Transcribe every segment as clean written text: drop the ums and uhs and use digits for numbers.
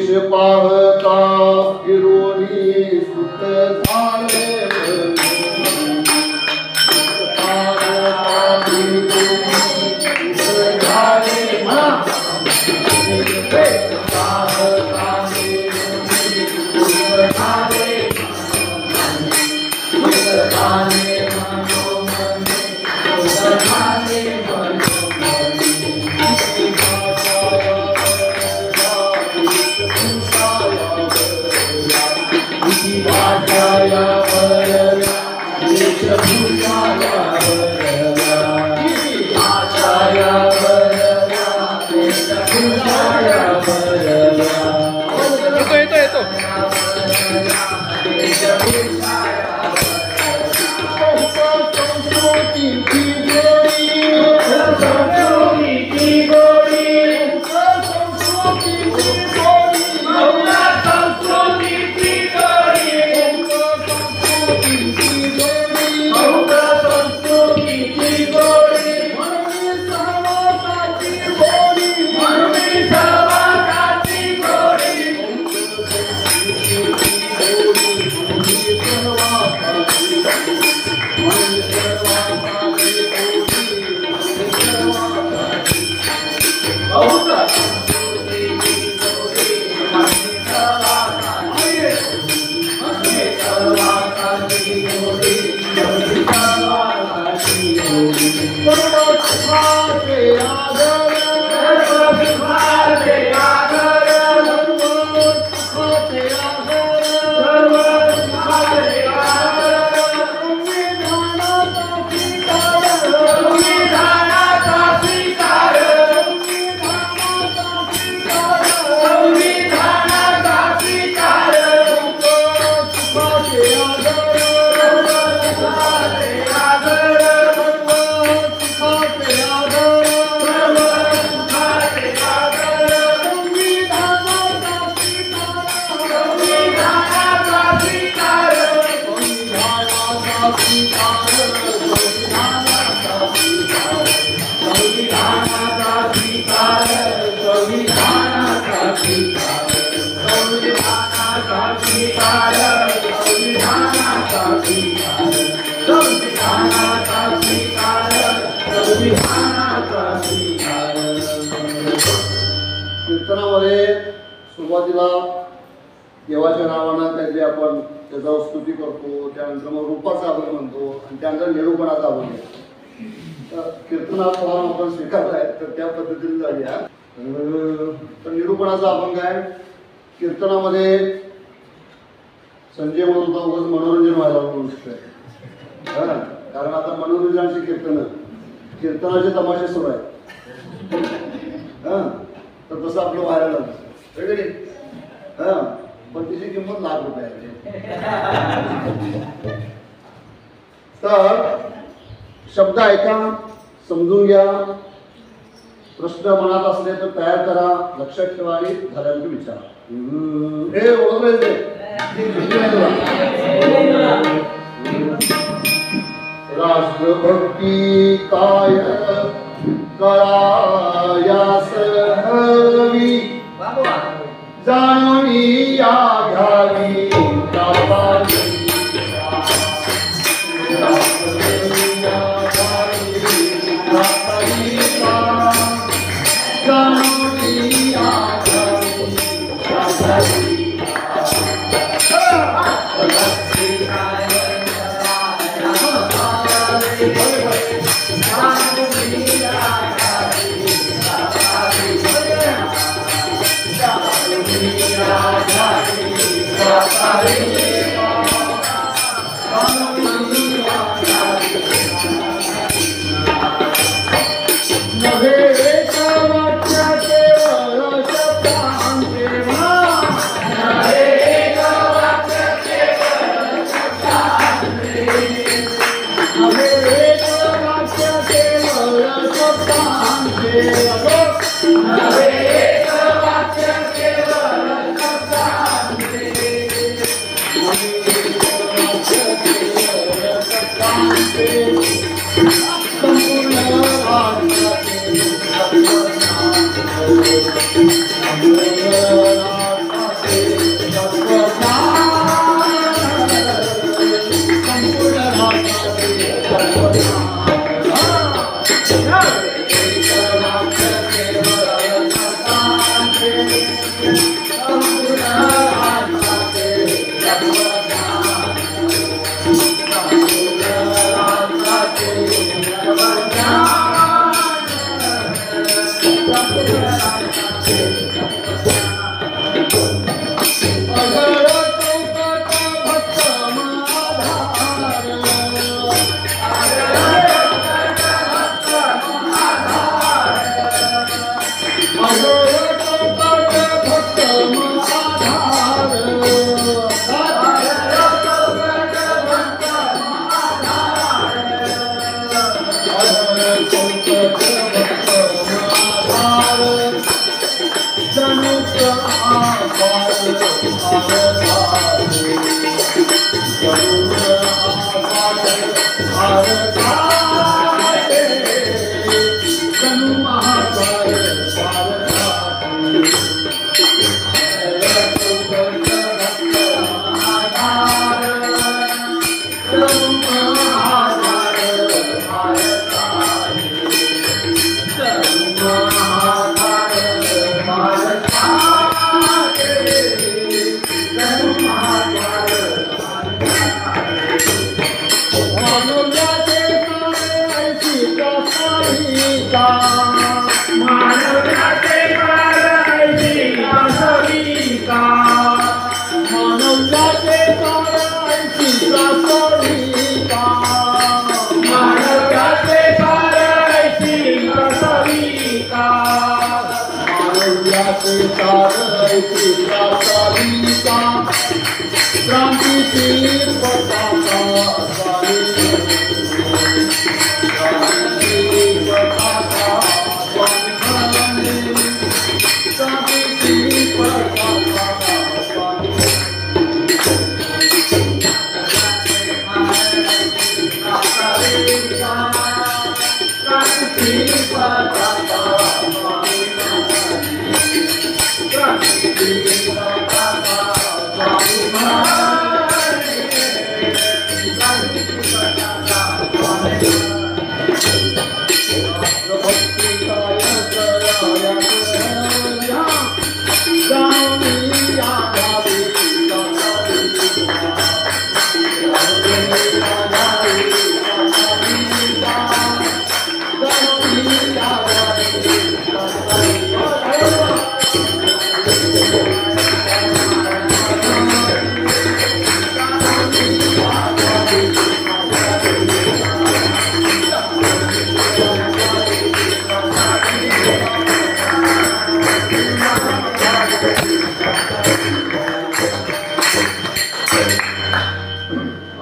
पाहता फिरोनी सुत झाले कीर्तनामध्ये सुरुवातीला देवाच्या नावानं काहीतरी आपण त्याचा स्तुती करतो, त्यानंतर मग रूपाचा आपण म्हणतो आणि त्यानंतर निरूपणाचा आपण तर कीर्तनात आपण स्वीकारलाय तर त्या पद्धतीने जाऊया. तर निरूपणाचा आपण काय कीर्तनामध्ये संजय म्हणत होता उगाच मनोरंजन व्हायला म्हणून कारण आता मनोरंजनाची कीर्तनाचे तमाशे सुरू आहेत. तर तसं आपलं व्हायला लागतं पण तिची किंमत ₹1,00,000 तर शब्द ऐका, समजून घ्या, प्रश्न मनात असले तर तयार करा, लक्षात ठेवा आणि झाल्यानंतर विचारा. हे ओळखले राष्ट्रभक्ती काय करायास हवी जाणवी या घ्यावी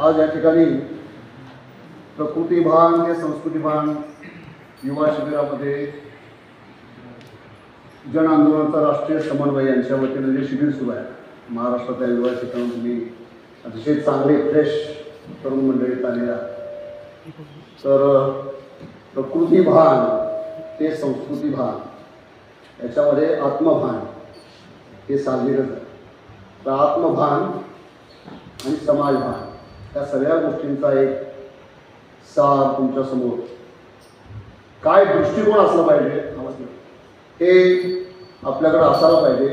आज या ठिकाणी प्रकृतीभान ते संस्कृतीभान युवा शिबिरामध्ये जन आंदोलनाचा राष्ट्रीय समन्वय यांच्या वतीने जे शिबिर सुरू आहे महाराष्ट्रातल्या युवा ठिकाणी तुम्ही अतिशय चांगले फ्रेश तरुण मंडळीत आलेल्या तर प्रकृतीभान ते संस्कृतीभान याच्यामध्ये आत्मभान हे साजरं आहे. तर आत्मभान आणि समाजभान या सगळ्या गोष्टींचा एक सार तुमच्या समोर काय दृष्टिकोन असला पाहिजे हे आपल्याकडे असायला पाहिजे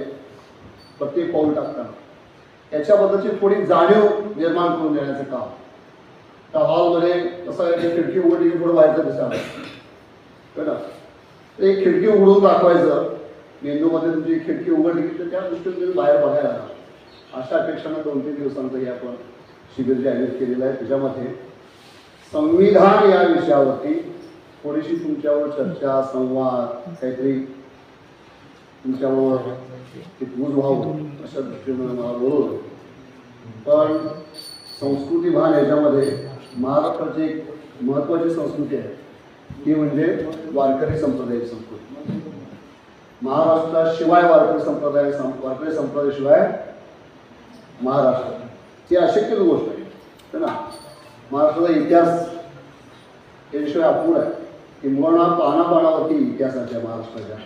प्रत्येक पाऊल टाकताना याच्याबद्दलची थोडी जाणीव निर्माण करून देण्याचं काम. त्या हॉलमध्ये कसं आहे खिडकी उघडली की थोडं बाहेरचं दिसावं ना एक खिडकी उघडून दाखवायचं मेंदूमध्ये तुमची खिडकी उघडली की तर त्या दृष्टीने तुम्ही बाहेर बघायला लागणार. अशा अपेक्षानं 2-3 दिवसांचं हे आपण शिबिर जे आयोजित केलेलं आहे त्याच्यामध्ये संविधान या विषयावरती थोडीशी तुमच्यावर चर्चा संवाद काहीतरी तुमच्यावर एक गुज व्हावं अशा दृष्टीनं मला बोलवलं. पण संस्कृतीभान याच्यामध्ये महाराष्ट्राची एक महत्त्वाची संस्कृती आहे ती म्हणजे वारकरी संप्रदायाची संस्कृती. महाराष्ट्राशिवाय वारकरी संप्रदायाशिवाय महाराष्ट्र ही अशक्यच गोष्ट आहे ना. महाराष्ट्राचा इतिहास याशिवाय अपूर्ण आहे. किंबहुना पानापानावरती इतिहासाच्या महाराष्ट्राच्या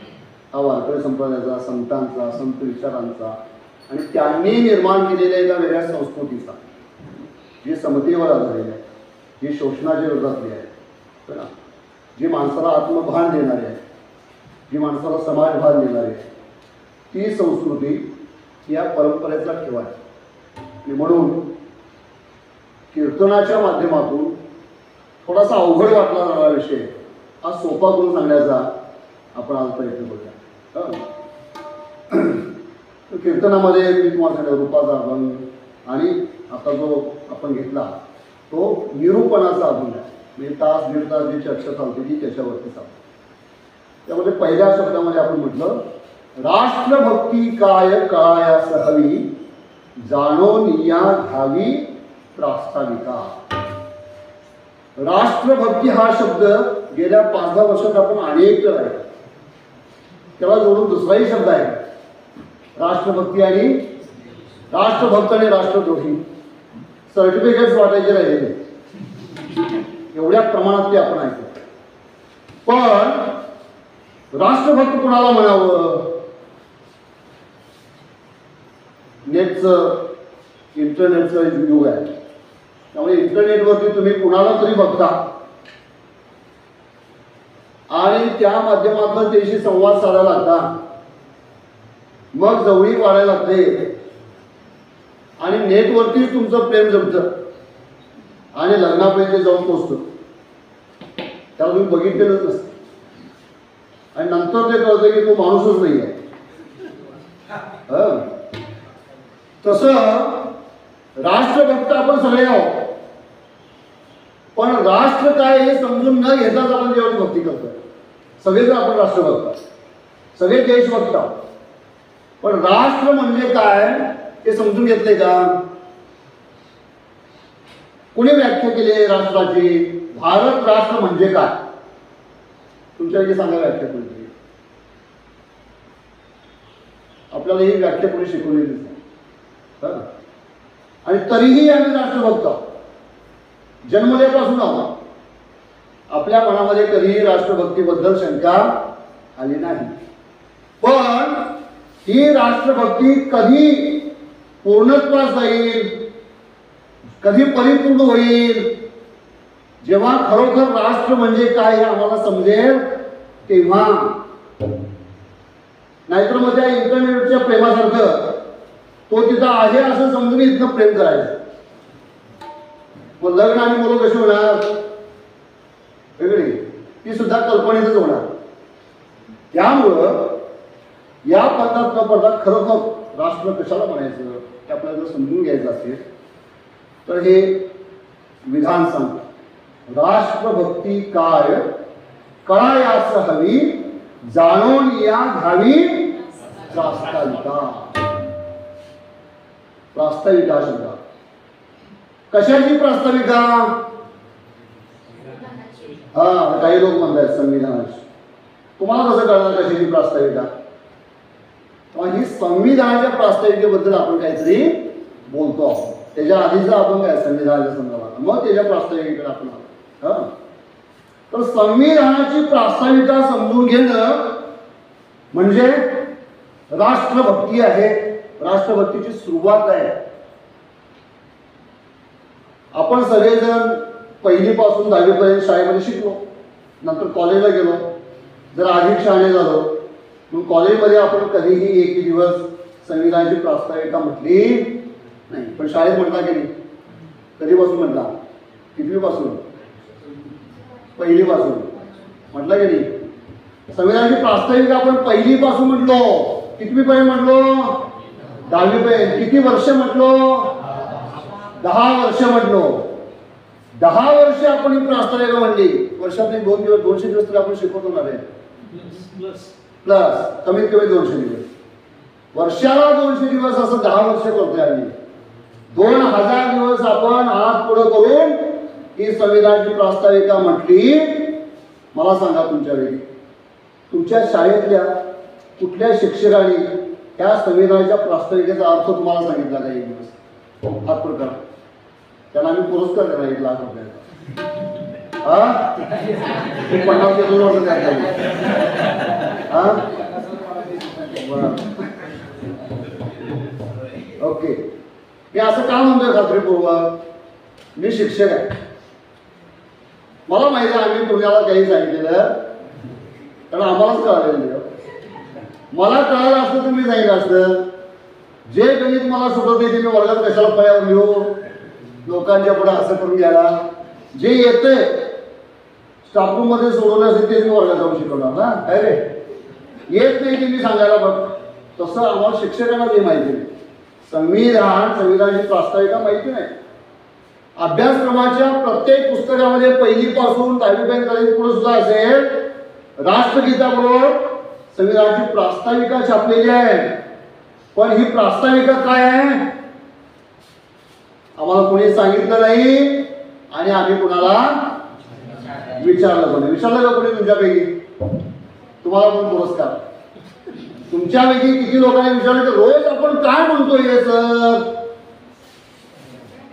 हा वारकरी संप्रदायाचा संतांचा संत विचारांचा आणि त्यांनी निर्माण केलेल्या एका वेगळ्या संस्कृतीचा जी समतेवर आधारलेली आहे जी शोषणाच्या विरोधातली आहे ना जी माणसाला आत्मभान देणारी आहे जी माणसाला समाजभान देणारी आहे ती संस्कृती या परंपरेचा ठेवा आहे. आणि म्हणून कीर्तनाच्या माध्यमातून थोडासा अवघड वाटला जाणारा विषय हा सोपा करून सांगण्याचा आपण आज प्रयत्न करूया. कीर्तनामध्ये मी तुम्हाला सांगितलं रूपाचा अभंग, आणि आता जो आपण घेतला तो निरूपणाचा अभंग आहे. म्हणजे तास दीड तास जी चर्चा चालते ती त्याच्यावरती चालते. त्यामध्ये पहिल्या शब्दामध्ये आपण म्हटलं, राष्ट्रभक्ती काय कळायास हवी, जाणोनिया घ्यावी प्रास्ताविका. राष्ट्रभक्ती हा शब्द गेल्या 5-10 वर्षात आपण अनेक आहे. त्याला जोडून दुसराही शब्द आहे राष्ट्रभक्ती, आणि राष्ट्रभक्त आणि राष्ट्रद्रोही सर्टिफिकेट्स वाटायचे राहिलेले एवढ्या प्रमाणात ते आपण ऐकतो. पण राष्ट्रभक्त कुणाला म्हणावं? नेटचं इंटरनेटचं युग आहे, त्यामुळे इंटरनेटवरती तुम्ही कुणाला तरी बघता आणि त्या माध्यमातून त्याशी संवाद साधायला लागता, मग जवळी वाढायला लागते आणि नेटवरती तुमचं प्रेम जमतं आणि लग्नापर्यंत जाऊन पोचतं. त्याला तुम्ही बघितलेलंच नसतं आणि नंतर ते कळतं की तो माणूसच नाही आहे. तसं राष्ट्रभक्त आपण सगळे आहोत, पण राष्ट्र काय हे समजून न घेताच आपण देवाची भक्ती करतो. सगळेच आपण राष्ट्रभक्त, सगळे देशभक्त आहोत, पण राष्ट्र म्हणजे काय हे समजून घेतले का? कुणी व्याख्या केली आहे राष्ट्राची? भारत राष्ट्र म्हणजे काय? तुमच्याकडे सांगा व्याख्या कोणती? आपल्याला ही व्याख्या कोणी शिकवलेली नाही, आणि तरीही आम्ही राष्ट्रभक्त आहोत. जन्मल्यापासून आहोत. आपल्या मनामध्ये कधीही राष्ट्रभक्तीबद्दल शंका आली नाही. पण ही राष्ट्रभक्ती कधी पूर्णत्वास जाईल, कधी परिपूर्ण होईल, जेव्हा खरोखर राष्ट्र म्हणजे काय हे आम्हाला समजेल तेव्हा. नाहीतर मग त्या इंटरनेटच्या प्रेमासारखं तो तिथं आहे असं समजून इथनं प्रेम करायचं. मग लग्न आणि मुलं कशी होणार? वेगळी, ती सुद्धा कल्पनेतच होणार. त्यामुळं या पदात न पडता खरोखर राष्ट्र कशाला म्हणायचं ते आपल्याला जर समजून घ्यायचं असेल तर हे विधान सांगतं. राष्ट्रभक्ती काय कळायास हवी, जाणून या घ्यावी प्रास्ताविका. प्रास्ताविका शब्द कशाची प्रास्ताविका? हा, काही लोक म्हणतात संविधानाची. तुम्हाला कसं कळणार कशाची प्रास्ताविका? ही संविधानाच्या प्रास्ताविकेबद्दल आपण काहीतरी बोलतो आहोत. त्याच्या आधीचा अभंग आहे संविधानाच्या संदर्भात, मग त्याच्या प्रास्ताविकेकडे आपण आहोत. तर संविधानाची प्रास्ताविका समजून घेणं म्हणजे राष्ट्रभक्ती आहे. राष्ट्रभक्तीची सुरुवात आहे. आपण सगळेजण पहिलीपासून 10वीपर्यंत शाळेमध्ये शिकलो, नंतर कॉलेजला गेलो, जर अधिक शहाणे झालो, मग कॉलेजमध्ये आपण कधीही एक दिवस संविधानाची प्रास्ताविका म्हटली नाही. पण शाळेत म्हटला की नाही? कधीपासून म्हटला? कितवीपासून? पहिलीपासून म्हटलं की नाही? संविधानाची प्रास्ताविका आपण पहिलीपासून म्हटलो. कितवीपर्यंत म्हटलो? 10वीपर्यंत. किती वर्ष म्हटलो? 10 वर्ष म्हटलो. 10 वर्ष आपण ही प्रास्ताविका म्हणली. वर्षात 2 दिवस 200 दिवस तर आपण शिकवत होणार आहे. प्लस कमीत कमी 200 दिवस. वर्षाला 200 दिवस असं 10 वर्ष करतोय आम्ही. 2000 दिवस आपण हात पुढे करून ही संविधानाची प्रास्ताविका म्हटली. मला सांगा, तुमच्या वेळी तुमच्या शाळेतल्या कुठल्या शिक्षकांनी त्या संविधानाच्या प्रास्ताविकेचा अर्थ तुम्हाला सांगितला का? एक दिवस हात पुढे करा. त्यांना आम्ही पुरस्कार देणार 1 लाख रुपयाचा. 50 ते 2 वर्ष द्यायला. ओके, मी असं का म्हणतोय खात्रीपूर्वक? मी शिक्षक आहे. मला माहिती आहे आम्ही तुम्हाला काही सांगितलेलं, कारण आम्हालाच कळालेलं. मला कळालं असतं तर मी सांगितलं असतं. जे गणित मला सुचवत येते मी वर्गात कशाला फळ्यावर लिहू, लोकांच्या पुढे असं करून घ्यायला. जे येतंय स्टाफरूम मध्ये सोडवलं असेल ते मी वर्गात जाऊन शिकवणार ना. काय रे, येत नाही ते मी सांगायला बघ. तसं आम्हाला शिक्षकांना ते माहिती नाही. संविधानाची प्रास्ताविका माहिती नाही. अभ्यासक्रमाच्या प्रत्येक पुस्तकामध्ये पहिलीपासून 10वीपर्यंत पुढे सुद्धा असेल राष्ट्रगीताबरोबर संविधानाची प्रास्ताविका छापलेली आहे. पण ही प्रास्ताविका काय आहे आम्हाला कोणी सांगितलं नाही आणि आम्ही कुणाला विचारलं पण. विचारलं का कोणी तुमच्यापैकी? तुम्हाला पण पुरस्कार. तुमच्यापैकी किती लोकांनी विचारलं की रोज आपण काय म्हणतोय सर?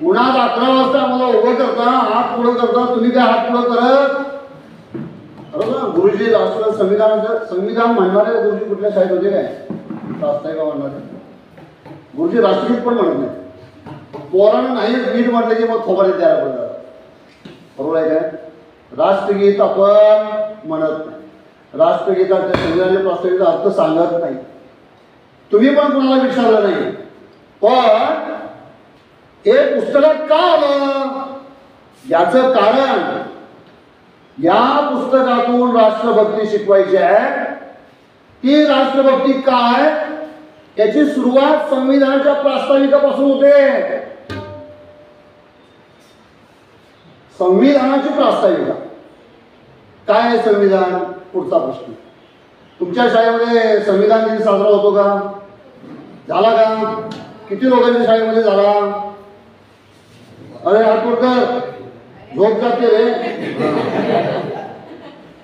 पुन्हा 11 वाजता आम्हाला उभं करता, हात पुढं करता, तुम्ही काय हात पुढं करत? बरोबर ना? गुरुजी राष्ट्र संविधान म्हणणारे गुरुजी कुठल्या शाळेत होते काय? प्रास्ताविका म्हणणारे गुरुजी राष्ट्रगीत पण म्हणत नाही. पोरानं नाही गीत म्हटलं की मग थोबाडे तयार पडतात. बरोबर आहे काय? राष्ट्रगीत आपण म्हणत नाही. राष्ट्रगीताच्या संविधानाच्या प्रास्ताविकेचा अर्थ सांगत नाही. तुम्ही पण कोणाला विचारलं नाही. पण हे पुस्तकात का आलं याचं कारण या पुस्तकातून राष्ट्रभक्ती शिकवायची आहे. ती राष्ट्रभक्ती काय याची सुरुवात संविधानाच्या प्रास्ताविकापासून होते. संविधानाची प्रास्ताविका काय आहे? संविधान. पुढचा प्रश्न, तुमच्या शाळेमध्ये संविधान दिन साजरा होतो का? झाला का? किती लोकांच्या शाळेमध्ये झाला? अरे आठवडकर झोप जाते रे.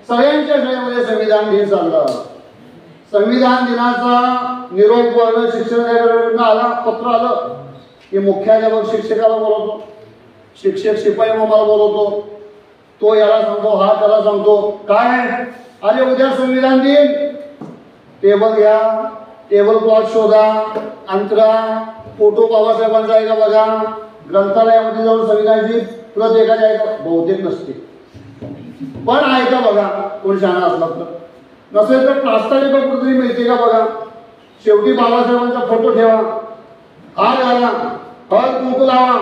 सगळ्यांच्या शाळेमध्ये संविधान दिन साजरा. संविधान दिनाचा निरोप वर्ण शिक्षण आला, पत्र आलं की मुख्याध्यापक शिक्षकाला बोलवतो, शिक्षक शिपाई मामाला बोलवतो, तो याला सांगतो, हा त्याला सांगतो काय अरे उद्या संविधान दिन, टेबल घ्या, टेबल क्लॉथ शोधा, अंतरा, फोटो बाबासाहेबांचा आहे का बघा, ग्रंथालयामध्ये जाऊन संविधानाची प्रत एखादी आहे का? बहुतेक नसते, पण आहे का बघा. कोण शहाणा असला तर नसेल तर प्रास्ताविका कुठेतरी मिळते का बघा. शेवटी बाबासाहेबांचा फोटो ठेवा, हार घाला, हळद कुंकू लावा,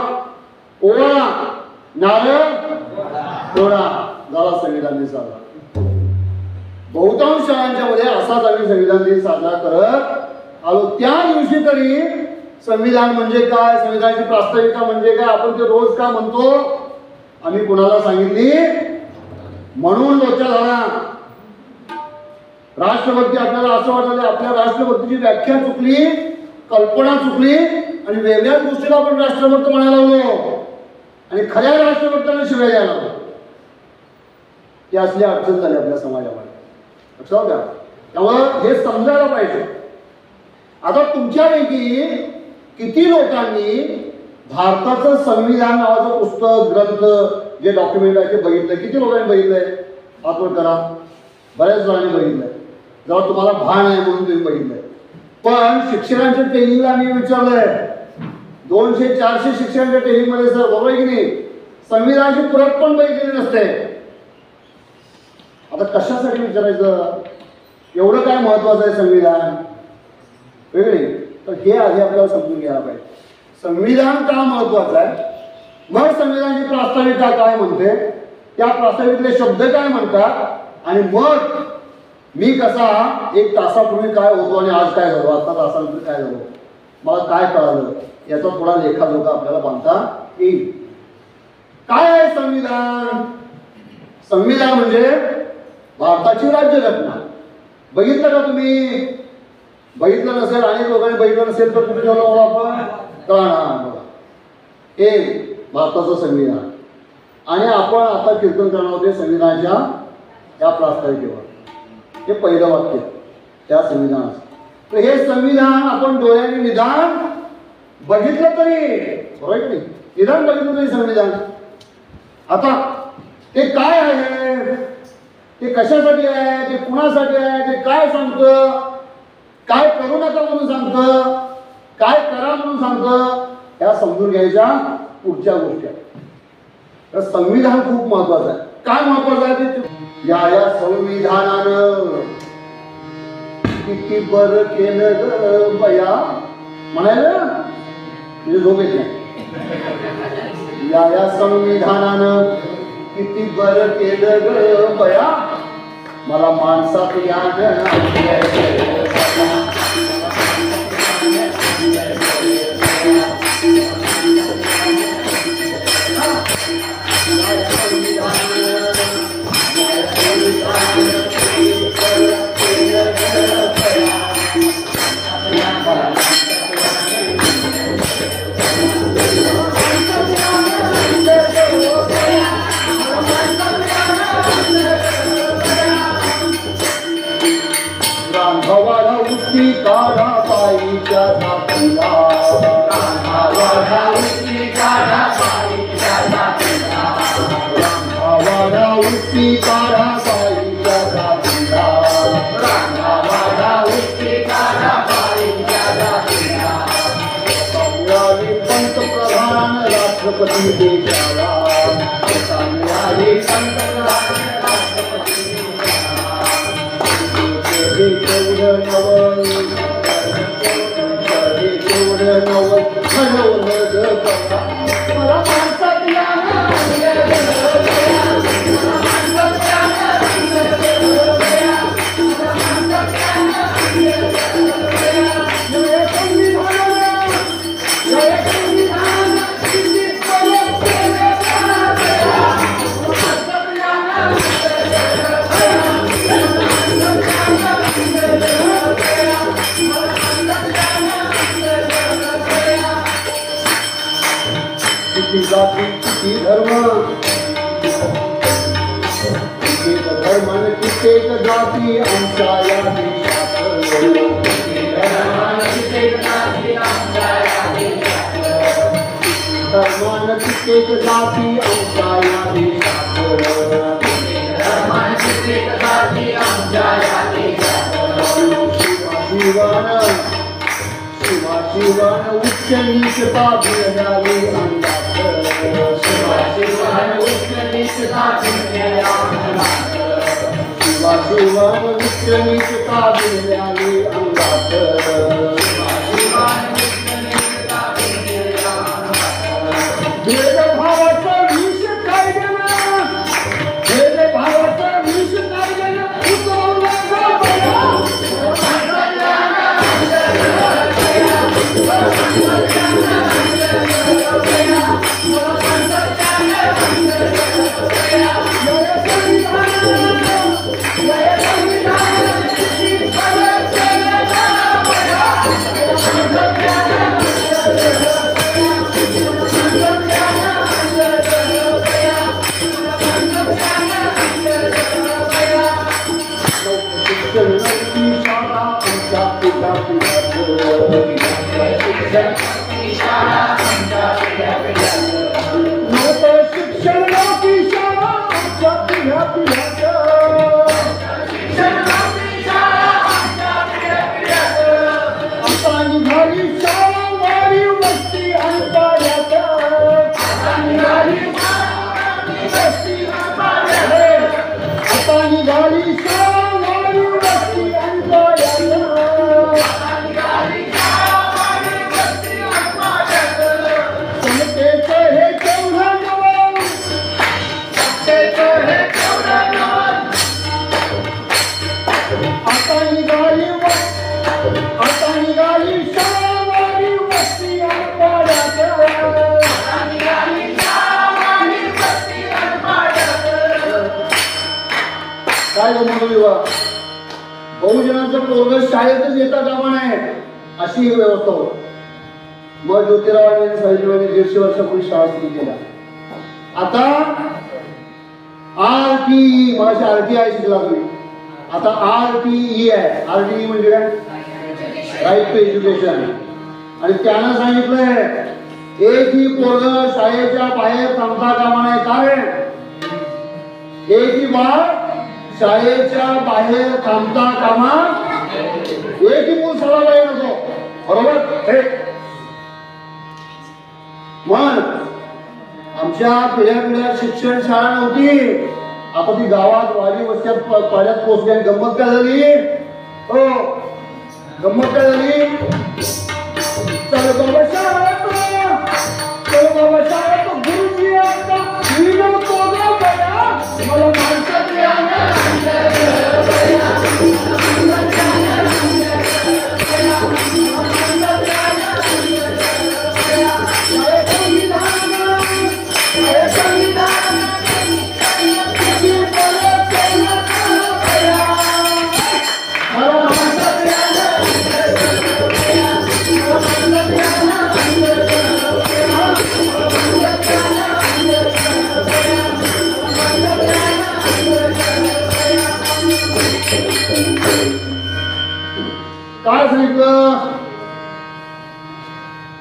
ओवाळा, नारळ फोडा, झाला संविधान दिन साजरा. बहुतांश शाळांच्या मध्ये असाच आम्ही संविधान दिन साजरा करत आलो. त्या दिवशी तरी संविधान म्हणजे काय, संविधानाची प्रास्ताविका म्हणजे काय, आपण ते रोज का म्हणतो आम्ही कुणाला सांगितली म्हणून लोचा झाला. राष्ट्रभक्ती आपल्याला असं वाटलं आपल्या राष्ट्रभक्तीची व्याख्या चुकली, कल्पना चुकली आणि वेगळ्याच गोष्टीला आपण राष्ट्रभक्त म्हणायला लागलो आणि खऱ्या राष्ट्रभक्तांना शिवाय द्यायला लागलो. ही असली अडचण झाली आपल्या समाजामध्ये. लक्षात घ्या. त्यामुळं हे समजायला पाहिजे. आता तुमच्यापैकी किती लोकांनी भारताचं संविधान नावाचं पुस्तक, ग्रंथ, जे डॉक्युमेंट आहे ते बघितलंय? किती लोकांनी बघितलंय? हातवर करा. बऱ्याच जणांनी बघितलंय. जेव्हा तुम्हाला भान आहे म्हणून तुम्ही बघितलंय. पण शिक्षकांच्या ट्रेनिंगला मी विचारलंय, 200-400 शिक्षकांच्या ट्रेनिंग मध्ये सर बरोबर की नाही संविधानाची प्रत पण बघितलेली नसते. आता कशासाठी विचारायचं? एवढं काय महत्वाचं आहे संविधान वेगळे? तर हे आधी आपल्याला समजून घ्यायला पाहिजे. संविधान का महत्वाचं आहे, मग संविधानाची प्रास्ताविका काय म्हणते, त्या प्रास्ताविकेतले शब्द काय म्हणतात आणि मग मी कसा 1 तासापूर्वी काय होतो आणि आज काय झालो, आता तासानंतर काय झालो, मला काय कळालं, याचा थोडा लेखाजोखा आपल्याला बांधता येईल. काय आहे संविधान? संविधान म्हणजे भारताची राज्यघटना. बघितलं का तुम्ही? बघितलं नसेल, अनेक लोकांनी बघितलं नसेल तर कुठे ठेवलं आपण? कळणार बघा. एक भारताचं संविधान आणि आपण आता कीर्तन करणार होते संविधानाच्या या प्रास्ताविकेवर. हे पहिलं वाक्य त्या संविधानाचं. तर हे संविधान आपण डोळ्यांनी निदान बघितलं तरी, बरोबर की नाही, निदान बघितलं तरी संविधान. आता ते काय आहे, ते कशासाठी आहे, ते कुणासाठी आहे, ते काय सांगतं, काय करू नका म्हणून सांगतं, काय करा म्हणून सांगतं, ह्या समजून घ्यायच्या पुढच्या गोष्टी आहेत. तर संविधान खूप महत्वाचं आहे. काय महत्वाचं आहे ते? या संविधानानं किती बरं केलं ग बया म्हणायला म्हणजे झोप येत नाही. या संविधानानं किती बरं केलं ग बया, मला माणसात यानं काढा बाईच्या जातीला रांगावाडा उस्ती काढा बाईच्या जातीला रांगावाडा उस्ती काढा बाईच्या जातीला रांगावाडा उस्ती काढा बाईच्या जातीला मिळाले पंतप्रधान राष्ट्रपती देशाला मिळाले पंतप्रधान राष्ट्रपती तेवढं नवल तेवढं नवल घडवलं जगता मला माणसात किती जाती किती धर्म कित्येक धर्म आणि कित्येक जाती आमच्या या देशात धर्मान कित्येक जाती आमच्या या देशात शिवाशिवान उच्च नीचता भिडणारे अंगात शिवाशिवान उच्च नीचता भिडणारे अंगात शिवाशिवान उच्च नीचता भिडणारे अंगात शिवाशिवान उच्च नीचता भिडणारे अंगात भेदभावाचा विष काढणं भेदभावाचा विष काढणं उतरवला बहुजनांचं पोरग शाळेतच येता कामा नये अशी ही व्यवस्था होती. मग ज्योतिरावांनी आणि सावित्रीबाईंनी 150 वर्षापूर्वी शाळा सुरू केल्या. आता RTE माझी RTI शिकला तुम्ही. आता RTE आहे. RTE म्हणजे काय? Right to education. आणि त्यानं सांगितलंय एकही पोरग शाळेच्या बाहेर थांबता कामा नये. कारण एकही बाळ शाळेच्या बाहेर थांबता कामा एकही मूल सगळा बाहेर नको. बरोबर? मग आमच्या पिढ्या शिक्षण शाळा नव्हती. आता ती गावात वाडी वस्त्यात पाड्यात पोहोचली. आणि गंमत काय झाली? हो, गंमत काय झाली? चल बाबा शाळेत, चल बाबा शाळेत, गुरुजी आता मला माणसात Yeah.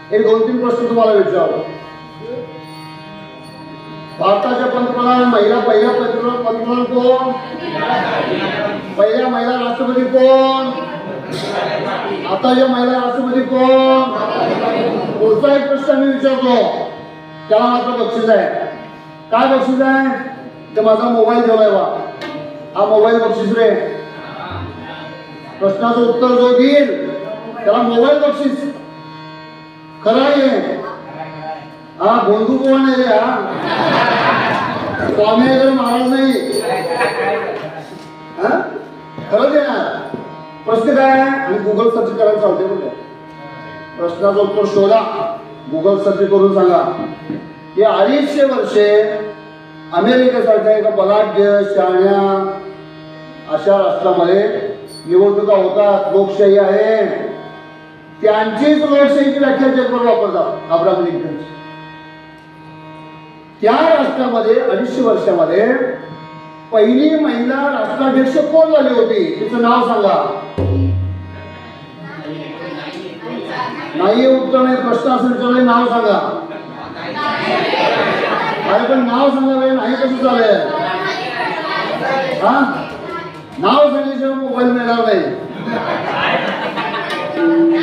एक 2-3 प्रश्न तुम्हाला विचारतो. भारताच्या पंतप्रधान पहिल्या पंतप्रधान कोण? पहिल्या महिला राष्ट्रपती कोण? आताच्या महिला राष्ट्रपती कोण? पुढचा एक प्रश्न मी विचारतो, त्याला मात्र बक्षीस आहे. काय बक्षीस आहे? ते माझा मोबाईल ठेवलाय बा, हा मोबाईल बक्षीस रे. प्रश्नाचं उत्तर जो देईल त्याला मोबाईल बक्षीस. खरं आहे हा, बंधू कोण आहे रे? हा स्वामी महाराज नाही, खरंच आहे ना. प्रश्न काय आहे? आणि गुगल सर्च करायला चालते म्हणजे प्रश्नाचं उत्तर शोधा, गुगल सर्च करून सांगा. हे 250 वर्षे अमेरिकेसारख्या एका बलाढ्य शहाण्या अशा राष्ट्रामध्ये निवडणुका होतात, लोकशाही आहे. त्यांचीच लोकशाहीची व्याख्या जगभर वापरतात, अब्राहम लिंकन. त्या राष्ट्रामध्ये 250 वर्षामध्ये पहिली महिला राष्ट्राध्यक्ष कोण झाली होती? तिचं नाव सांगा. नाही उत्तर नाही, प्रश्न असं विचारले, नाव सांगा. अरे पण नाव सांगावे, नाही कसं चालेल? हा, नाव सांगितल्याशिवाय मोबाईल मिळणार नाही.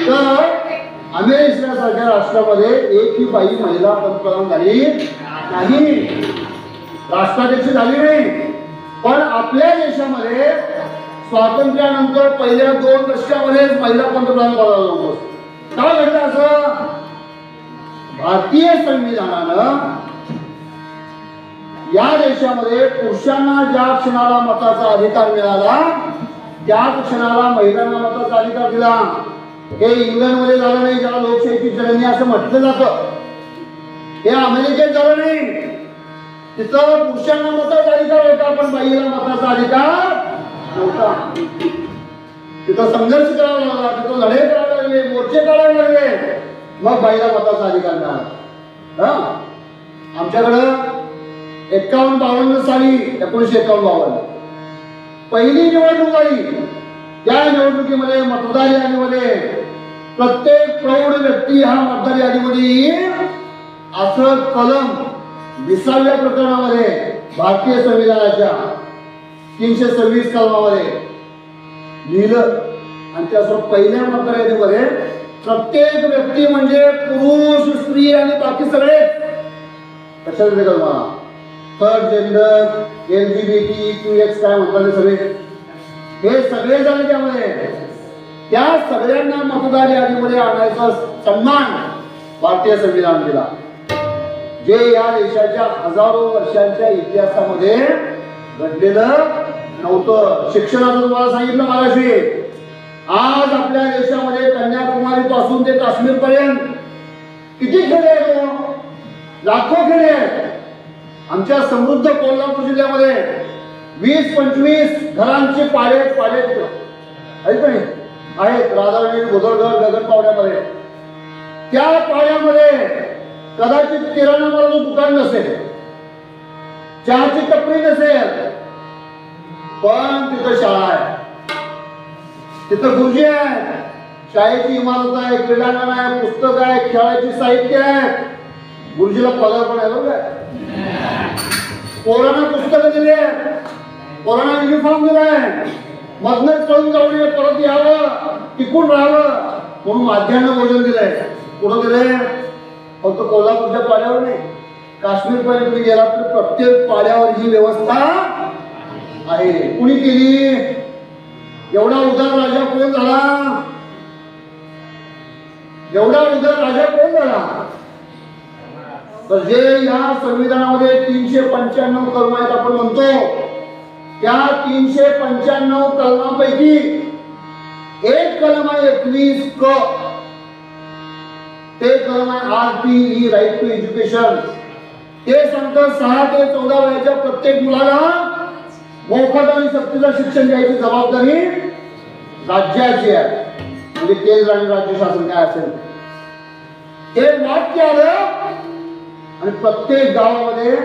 तर अमेरिकेसारख्या राष्ट्रामध्ये एकही बाई महिला पंतप्रधान झाली नाही, राष्ट्राध्यक्ष झाली नाही. पण आपल्या देशामध्ये स्वातंत्र्यानंतर पहिल्या 2 दशकामध्येच महिला पंतप्रधान करायला नको. काय घडलं असं? भारतीय संविधानानं या देशामध्ये पुरुषांना ज्या क्षणाला मताचा अधिकार मिळाला त्याच क्षणाला महिलांना मताचा अधिकार दिला. हे इंग्लंडमध्ये झालं नाही, ज्याला लोकशाहीची जननी असं म्हटलं जातं. हे अमेरिकेत झालं नाही, तिथं पुरुषांना मताचा अधिकार होता पण बाईला मताचा अधिकार नव्हता. तिथं संघर्ष करावा लागला, तिथं लढाई करावे लागले, मोर्चे काढावे लागले, मग बाईला मताचा अधिकार मिळाला. आमच्याकडं 51-52 साली 1951 पहिली निवडणूक आली. त्या निवडणुकीमध्ये मतदार यादीमध्ये प्रत्येक प्रौढ व्यक्ती हा मतदार यादीमध्ये येईल असं कलम 20व्या प्रकरणामध्ये भारतीय संविधानाच्या 326 कलमामध्ये लिहिलं. आणि त्यासोबत पहिल्या मतदार यादीमध्ये प्रत्येक व्यक्ती म्हणजे पुरुष, स्त्री आणि बाकी सगळे कशाला ते कलमा, थर्ड जेंडर, LGBTQX काय म्हणतात सगळे, हे सगळे झाले त्यामध्ये. त्या सगळ्यांना मतदार यादीमध्ये आणायचा सन्मान भारतीय संविधान दिला, जे या देशाच्या हजारो वर्षांच्या इतिहासामध्ये घडलेलं नव्हतं. शिक्षणाचं तुम्हाला सांगितलं मगाशी. आज आपल्या देशामध्ये कन्याकुमारी पासून ते काश्मीर पर्यंत किती खेडे आहेत? लाखो खेडे आहेत. आमच्या समृद्ध कोल्हापूर जिल्ह्यामध्ये 20-25 घरांचे पाडे आहेत, राधानगरी, भुदरगड, गगनपावड्यामध्ये. त्या पाड्यामध्ये कदाचित किराणा मालाचं दुकान नसेल, चहाची टपरी नसेल, पण तिथं शाळा आहे, तिथं गुरुजी आहे, शाळेची इमारत आहे, क्रीडांगण आहे, पुस्तक आहे, खेळायची साहित्य आहे, गुरुजीला पगार पण आहे. बरोबर, पोरांना पुस्तकं दिली, पोरांना युनिफॉर्म दिलाय, मधनच कळून जाऊ नये, परत यावं, टिकून राहावं म्हणून माध्यान्ह भोजन दिलंय. कुठं दिलंय? फक्त कोल्हापूरच्या पाड्यावर नाही, काश्मीर पर्यंत तुम्ही गेला तर प्रत्येक पाड्यावर ही व्यवस्था आहे. कुणी केली? एवढा उदार राजा कोण झाला? एवढा उदार राजा कोण झाला? तर जे या संविधानामध्ये 395 कलम आहेत आपण म्हणतो, त्या 395 कलमांपैकी एक कलम आहे 21 क. ते कलम आहे RTE, राईट टू एज्युकेशन. ते सांगतं 6 ते 14 वयाच्या प्रत्येक मुलाला मोफत आणि सक्तीचं शिक्षण द्यायची जबाबदारी राज्याची आहे. म्हणजे केंद्र आणि राज्य शासन काय असेल ते वाक्य आलं आणि प्रत्येक गावामध्ये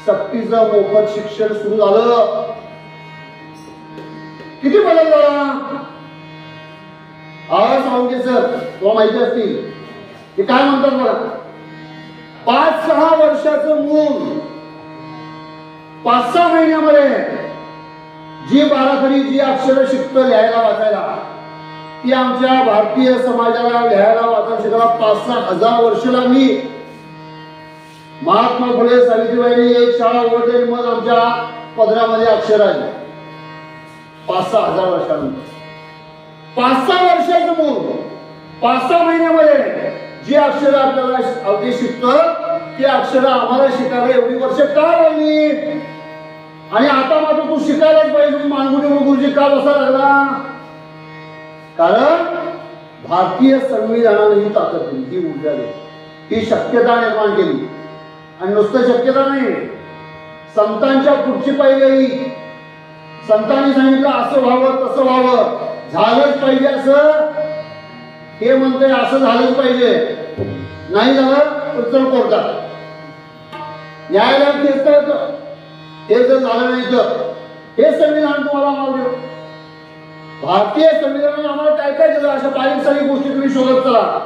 सक्तीचं मोफत शिक्षण सुरू झालं. किती बदल झाला? आवाज सावंगे सर तुम्हाला माहिती असतील ते काय म्हणतात बघा, 5-6 वर्षाचं मूल 5-6 महिन्यामध्ये जी बाराखडी जी अक्षर शिकतं लिहायला वाचायला, ती आमच्या भारतीय समाजाला लिहायला वाचायला शिकायला 5-6 हजार वर्ष लागली. महात्मा फुले सावित्रीबाईंनी एक शाळा उघडली, मग आमच्या पदरामध्ये अक्षर आली. 5-6 हजार वर्षानंतर 5-6 वर्षाचं मूल 5-6 महिन्यामध्ये जी अक्षर आपल्याला अवधी शिकतं, ती अक्षर आम्हाला शिकायला एवढी वर्ष का लागली? आणि आता मात्र तू शिकायलाच पाहिजे. मानगुडी गुरुजी का बसा लागला? कारण भारतीय संविधानाने ही ताकद दिली, ही ऊर्जा दिली, ही शक्यता निर्माण केली. आणि नुसतं शक्यता नाही, संतांच्या पुढची पायरी. संतांनी सांगितलं असं व्हावं तसं व्हावं, झालंच पाहिजे असं. हे म्हणते असं झालंच पाहिजे, नाही झालं तर चल कोर्टात, न्यायालयात केस करायचं. हे जर झालं नाही तर हे संविधान तुम्हाला आम्हाला देऊ. भारतीय संविधानाने आम्हाला काय काय दिलं, अशा बारीक सारी गोष्टी तुम्ही शोधत चला.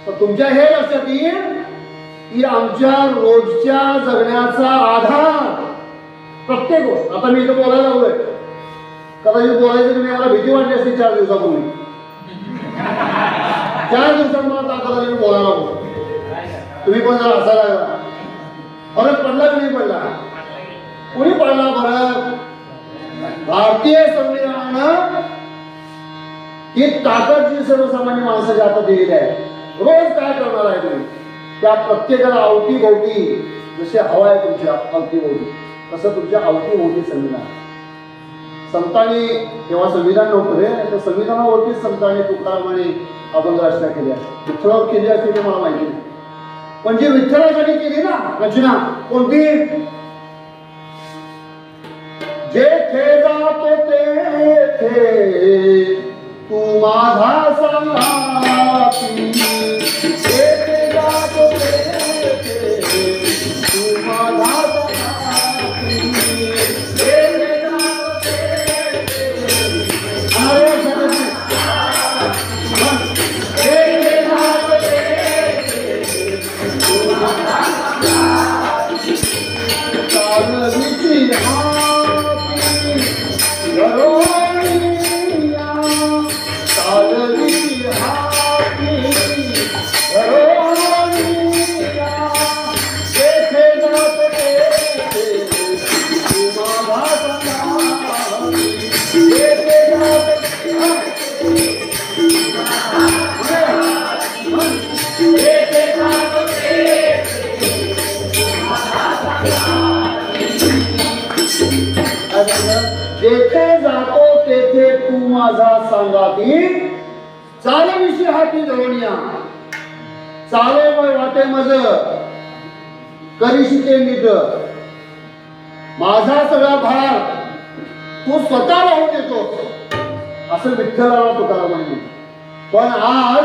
तर तुमच्या हे लक्षात येईल की आमच्या रोजच्या जगण्याचा आधार प्रत्येक गोष्ट. आता मी इथं बोलायला लागलोय, कदाचित बोलायचं तुम्ही मला भीती वाटली असते 4 दिवसापूर्वी. 4 दिवसात मला ताकद मी बोलायला लागलो. तुम्ही पण जरा हसायला लागला. फरक पडला की नाही पडला? कुणी पडला फरक? भारतीय संविधानानं ही ताकद जी सर्वसामान्य माणसाच्या हातात दिलेली आहे. रोज काय करणार आहे तुम्ही, त्या प्रत्येकाला अवतीभोवती जसे हवा आहे तुमच्या अवतीभोवती, तसं तुमच्या अवतीभोवती संविधान. संतांनी तेव्हा संविधान नव्हतं रे, तर संविधानावरतीच संतांनी तुकारामाने अभंग रचना केल्या. विठ्ठलावर केली असते ते मला माहिती नाही, पण जी विठ्ठलासाठी केली ना रचना, कोणती? जेथे जातो तेथे तू माझा संगाती, जेथे जातो तेथे तू माझा संगाती, जेथे जातो तेथे जेथे जातो तेथे तू माझा संगाती. चालवीची जेथे जातो तेथे तू माझा सांगाती, चालविशी हाती धोनिया, चाले मग वाटे मज करीशी ते नीट. माझा सगळा भार तू स्वतः वाहून येतो, असं विठ्ठलाला तुकाराम म्हणले. पण आज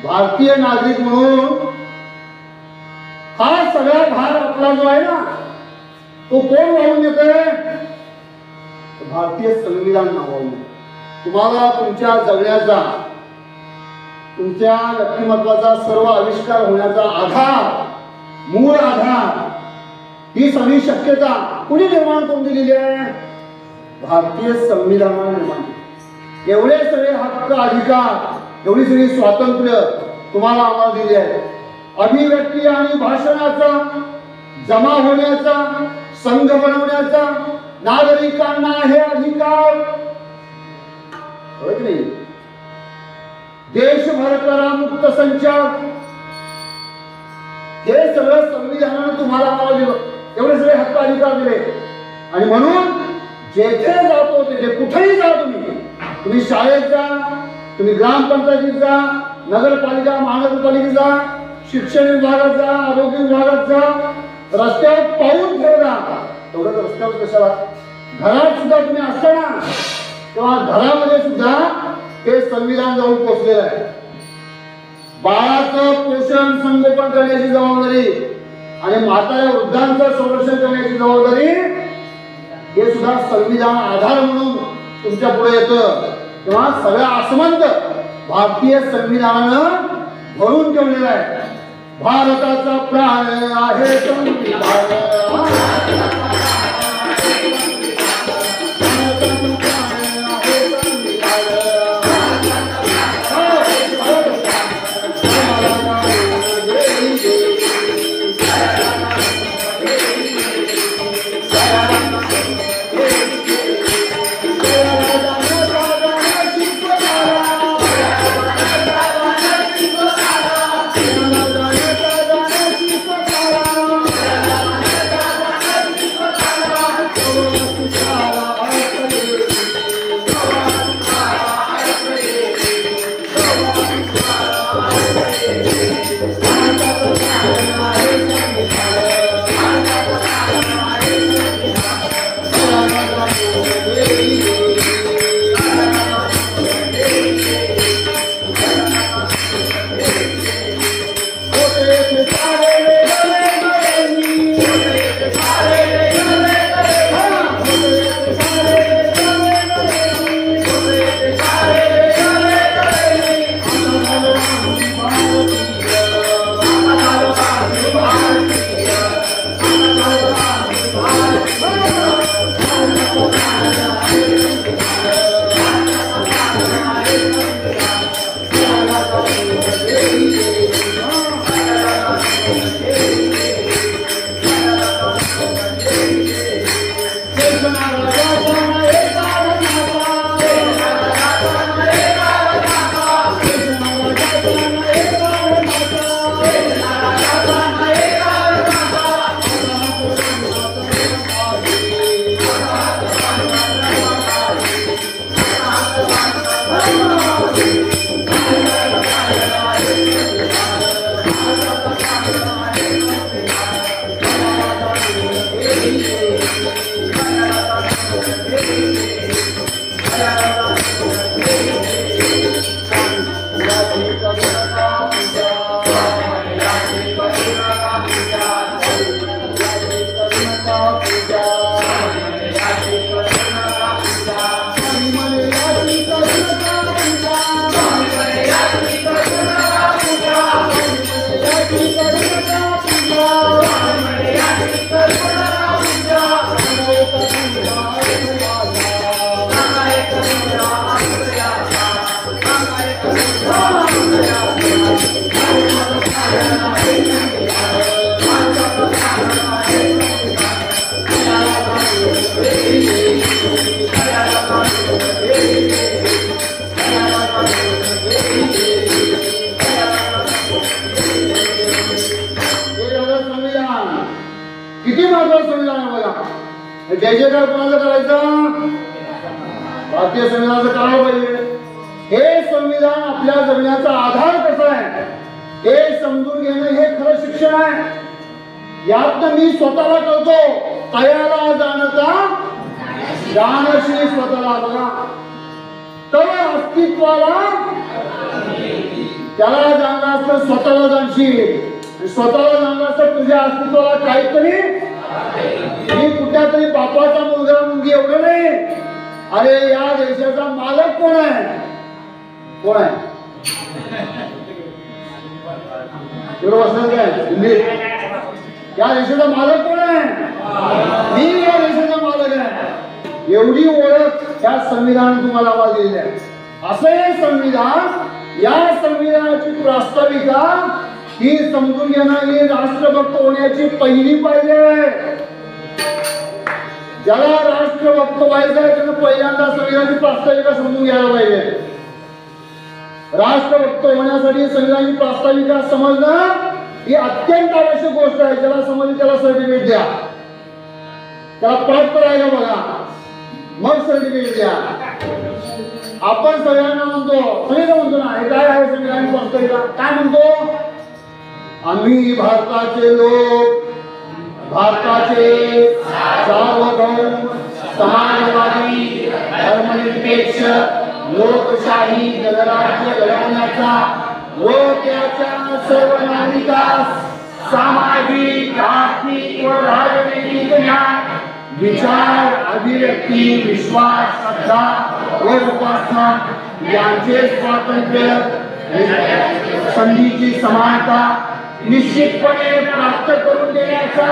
भारतीय नागरिक म्हणून हा सगळा भार आपला जो आहे ना, तो कोण वाहून येतोय? भारतीय संविधान वाहून. तुम्हाला तुमच्या जगण्याचा, तुमच्या व्यक्तिमत्वाचा सर्व आविष्कार होण्याचा आधार, मूळ आधार, ही सगळी शक्यता कुणी निर्माण करून दिलेली आहे? भारतीय संविधानाने निर्माण केली. एवढे सगळे हक्क अधिकार, एवढी सगळी स्वातंत्र्य तुम्हाला आम्हाला दिली आहे. अभिव्यक्ती आणि भाषणाचा, जमा होण्याचा, संघ बनवण्याचा नागरिकांना हे अधिकार. नाही, देशभर करा मुक्त संचार, हे सगळं संविधानाने तुम्हाला आम्हाला दिलं. एवढे सगळे हक्क अधिकार दिले. आणि म्हणून जेथे जातो तिथे, कुठेही जा तुम्ही शाळेत जा, तुम्ही ग्रामपंचायतीत जा, नगरपालिका महानगरपालिकेत जा, शिक्षण विभागात जा, आरोग्य विभागात जा, रस्त्यावर पाऊल ठेवला. तेवढंच रस्त्यावर कशाला, घरात सुद्धा तुम्ही असताना तेव्हा घरामध्ये सुद्धा हे संविधान जाऊन पोहोचलेलं आहे. बाळाचं पोषण संगोपन करण्याची जबाबदारी आणि म्हाताऱ्या वृद्धांचं संरक्षण करण्याची जबाबदारी हे सुद्धा संविधान आधार म्हणून तुमच्या पुढे येतं. तेव्हा सगळ्या आसमंत भारतीय संविधानानं भरून ठेवलेला आहे. भारताचा प्राण आहे संविधान. किती महत्वाचं संविधान आहे बघा. जय जयकार कोणाला करायचं? भारतीय संविधानाचं करायला पाहिजे. हे संविधान आपल्या जगण्याचा आधार कसा आहे हे समजून घेणं हे खरं शिक्षण आहे. यात मी स्वतःला करतो तयाला जाणता जाणशी स्वतःला बघा. तर अस्तित्वाला त्याला जाणलं असतं स्वतःला जाणशील. स्वतःला जाणलं असतं तुझ्या अस्तित्वाला काहीतरी. मी कुठल्या तरी बापाचा मुलगा मुलगी एवढं नाही. अरे या देशाचा मालक कोण आहे? कोण आहे? एवढं बसणार काय दिल्लीत? या देशाचा मालक कोण आहे? मी या देशाचा मालक आहे. एवढी ओळख या संविधान तुम्हाला आम्हाला दिलेली आहे. असं हे संविधान, या संविधानाची प्रास्ताविका ही समजून घेणं ही राष्ट्रभक्त होण्याची पहिली पायरी आहे. ज्याला राष्ट्रभक्त व्हायचं आहे त्यानं पहिल्यांदा संविधानाची प्रास्ताविका समजून घ्यायला पाहिजे. राष्ट्रभक्त होण्यासाठी संविधानाची प्रास्ताविका समजणं ही अत्यंत आवश्यक गोष्ट आहे. ज्याला समजली त्याला सर्टिफिकेट द्या. त्याला प्राप्त राहायला बघा, मग सर्टिफिकेट द्या. आपण सगळ्यांना म्हणतो ना हे काय आहे संविधानाची प्रास्ताविका? काय म्हणतो? आम्ही भारताचे लोक, भारताचे सार्वभौम समाजवादी धर्मनिरपेक्ष लोकशाही गणराज्य घडवण्याचा व त्याच्या सर्व नागरिकांस सामाजिक, आर्थिक व राजनैतिक न्याय, विचार, अभिव्यक्ती, विश्वास, श्रद्धा व उपासना यांचे स्वातंत्र्य, संधीची समानता निश्चितपणे प्राप्त करून देण्याचा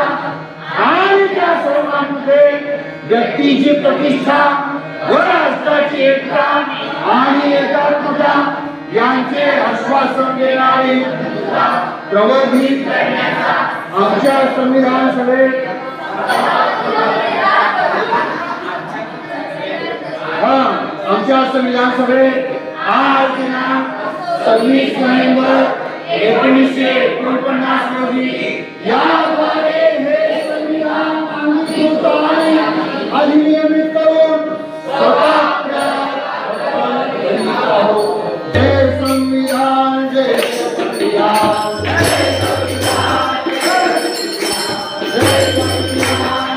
आणि त्या सर्वांमध्ये व्यक्तीची प्रतिष्ठा व राष्ट्राची एकता आणि एकात्मता यांचे आश्वासन देणारे प्रबोधित करण्याचा आमच्या संविधान सभेत आज दिनांक 26 नोव्हेंबर 1949 रोजी याद्वारे हे संविधान अंगीकृत आणि अधिनियमित करून जय संविधान, जय संविधान, जय संविधान, जय संविधान,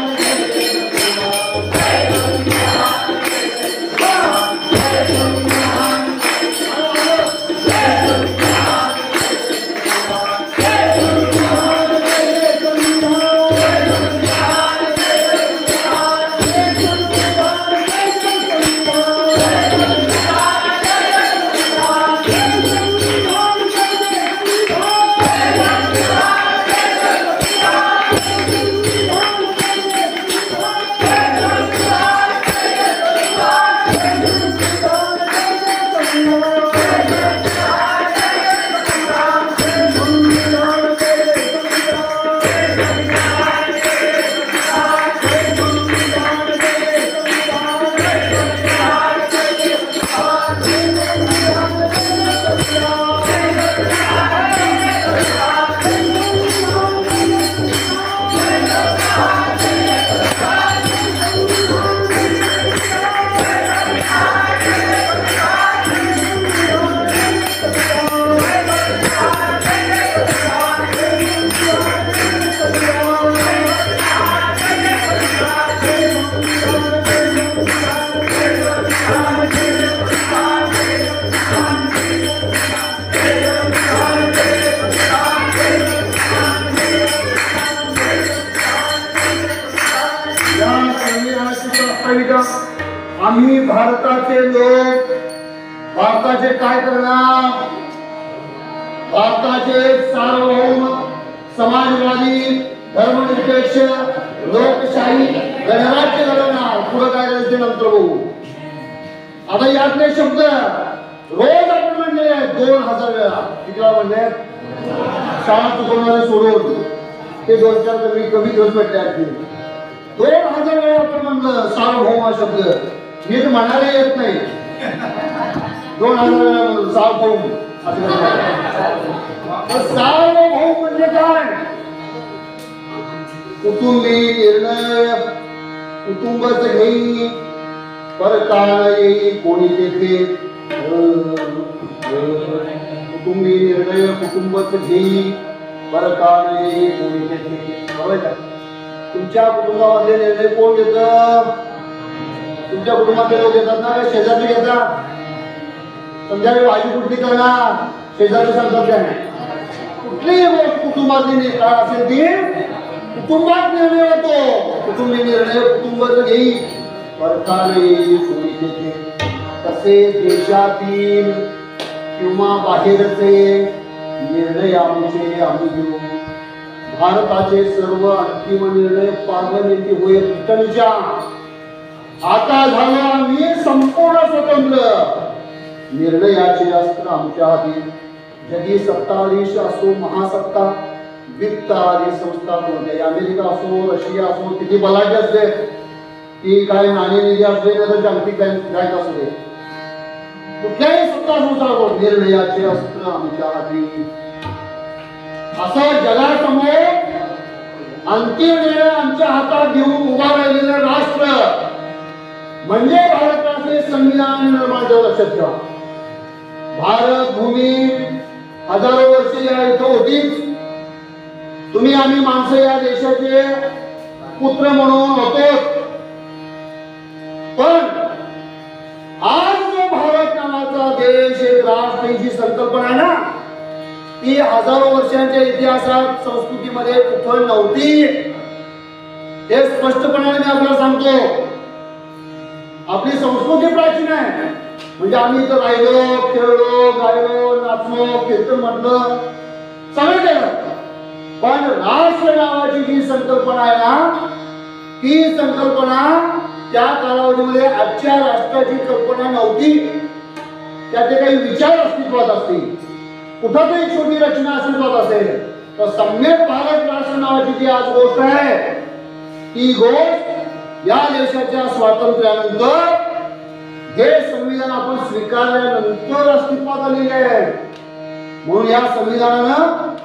आम्ही भारताचे लोक भारताचे काय करणार, भारताचे सार्वभौम समाजवादी धर्मनिरपेक्ष लोकशाही गणराज्य घडवणार. पुढे काय करायचे नंतर बघू. आता यातले शब्द रोज आपण म्हणले 2000 वेळा. किती वेळा म्हणले? शाळा चुकवणारे सोडून ते 2-4 कमी दिवस भेटले. 2000 वेळा आपण म्हणलं सार्वभौम हा शब्द. नीट म्हणायला येत नाही. 2000 वेळा म्हणलं सार्वभौम. सार्वभौम म्हणजे काय? कुटुंबी निर्णय कुटुंबच घेई परकाळ येई कोणी तेथे. कुटुंबी निर्णय कुटुंबच घेई परकाळ येई कोणी तेथे. बरोबर का? तुमच्या कुटुंबामधले निर्णय कोण घेतं? तुमच्या कुटुंबातले लोक घेतात ना, शेजारी घेतात. संध्याकाळी भाजी कुठली करणार, शेजारी सांगतात काय? कुठलीही गोष्ट कुटुंबातली काय असेल ती कुटुंबात निर्णय होतो. कुटुंबी निर्णय कुटुंबाच घेई परकाळे कोणी तेथे. तसेच देशातील किंवा बाहेरचे निर्णय आमचे आम्ही घेऊ. भारताचे सर्व अंतिम निर्णय पार्लमेंटी होईल ब्रिटनच्या. आता झाला आम्ही संपूर्ण स्वतंत्र. निर्णयाचे अस्त्र आमच्या हाती. जगी सत्ताधीश असो महासत्ता वित्तआदी संस्था कोणत्याही अमेरिका असो रशिया असो किती बलाढ्य असले की काय नाणेनिधी असले तर जागतिक बँक असू दे कुठल्याही सत्ता संस्था निर्णयाचे अस्त्र आमच्या हाती. असं जगासमोर अंतिम निर्णय आमच्या हातात घेऊन उभा राहिलेलं राष्ट्र म्हणजे भारताचे संविधान निर्माण झालं. लक्षात ठेवा. भारत भूमी हजारो वर्ष या इथं होतीच. तुम्ही आम्ही माणसं या देशाचे पुत्र म्हणून होतो. पण आज जो भारत नावाचा देश एक राष्ट्र ही संकल्पना आहे ना ती हजारो वर्षांच्या इतिहासात संस्कृतीमध्ये कुठं नव्हती. हे स्पष्टपणे मी आपल्याला सांगतो. आपली संस्कृती प्राचीन आहे. म्हणजे आम्ही इथं राहिलो, खेळलो, गायलो, नाचलो, कीर्तन म्हटलं, सगळं केलं. पण राष्ट्र नावाची जी संकल्पना आहे ना, ती संकल्पना त्या कालावधीमध्ये आजच्या राष्ट्राची कल्पना नव्हती. त्याचे काही विचार अस्तित्वात असतील, कुठंतरी छोटी रचना अस्तित्वात असेल, तर सम्यक भारत राष्ट्र नावाची जी आज गोष्ट आहे, ती गोष्ट या देशाच्या स्वातंत्र्यानंतर हे संविधान आपण स्वीकारल्यानंतर अस्तित्वात आलेले आहे. म्हणून या संविधानानं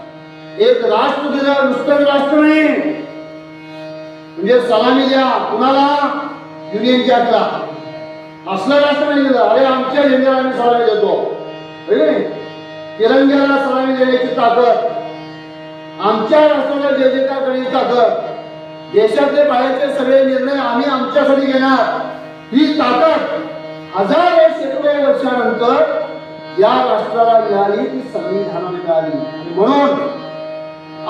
एक राष्ट्र दिलं, नुसतं राष्ट्र नाही. म्हणजे सलामी द्या कुणाला, युनियन जॅकला, असलं राष्ट्र नाही दिलं. अरे आमच्या झेंड्याला आम्ही सलामी देतो, तिरंग्याला सलामी देण्याची ताकद, आमच्या राष्ट्राला जे जे काय करण्याची ताकद, देशातले बाहेरचे सगळे निर्णय आम्ही आमच्यासाठी घेणार, ही ताकद हजारो शेकडो वर्षानंतर या राष्ट्राला मिळाली, ती संविधानाने मिळाली. आणि म्हणून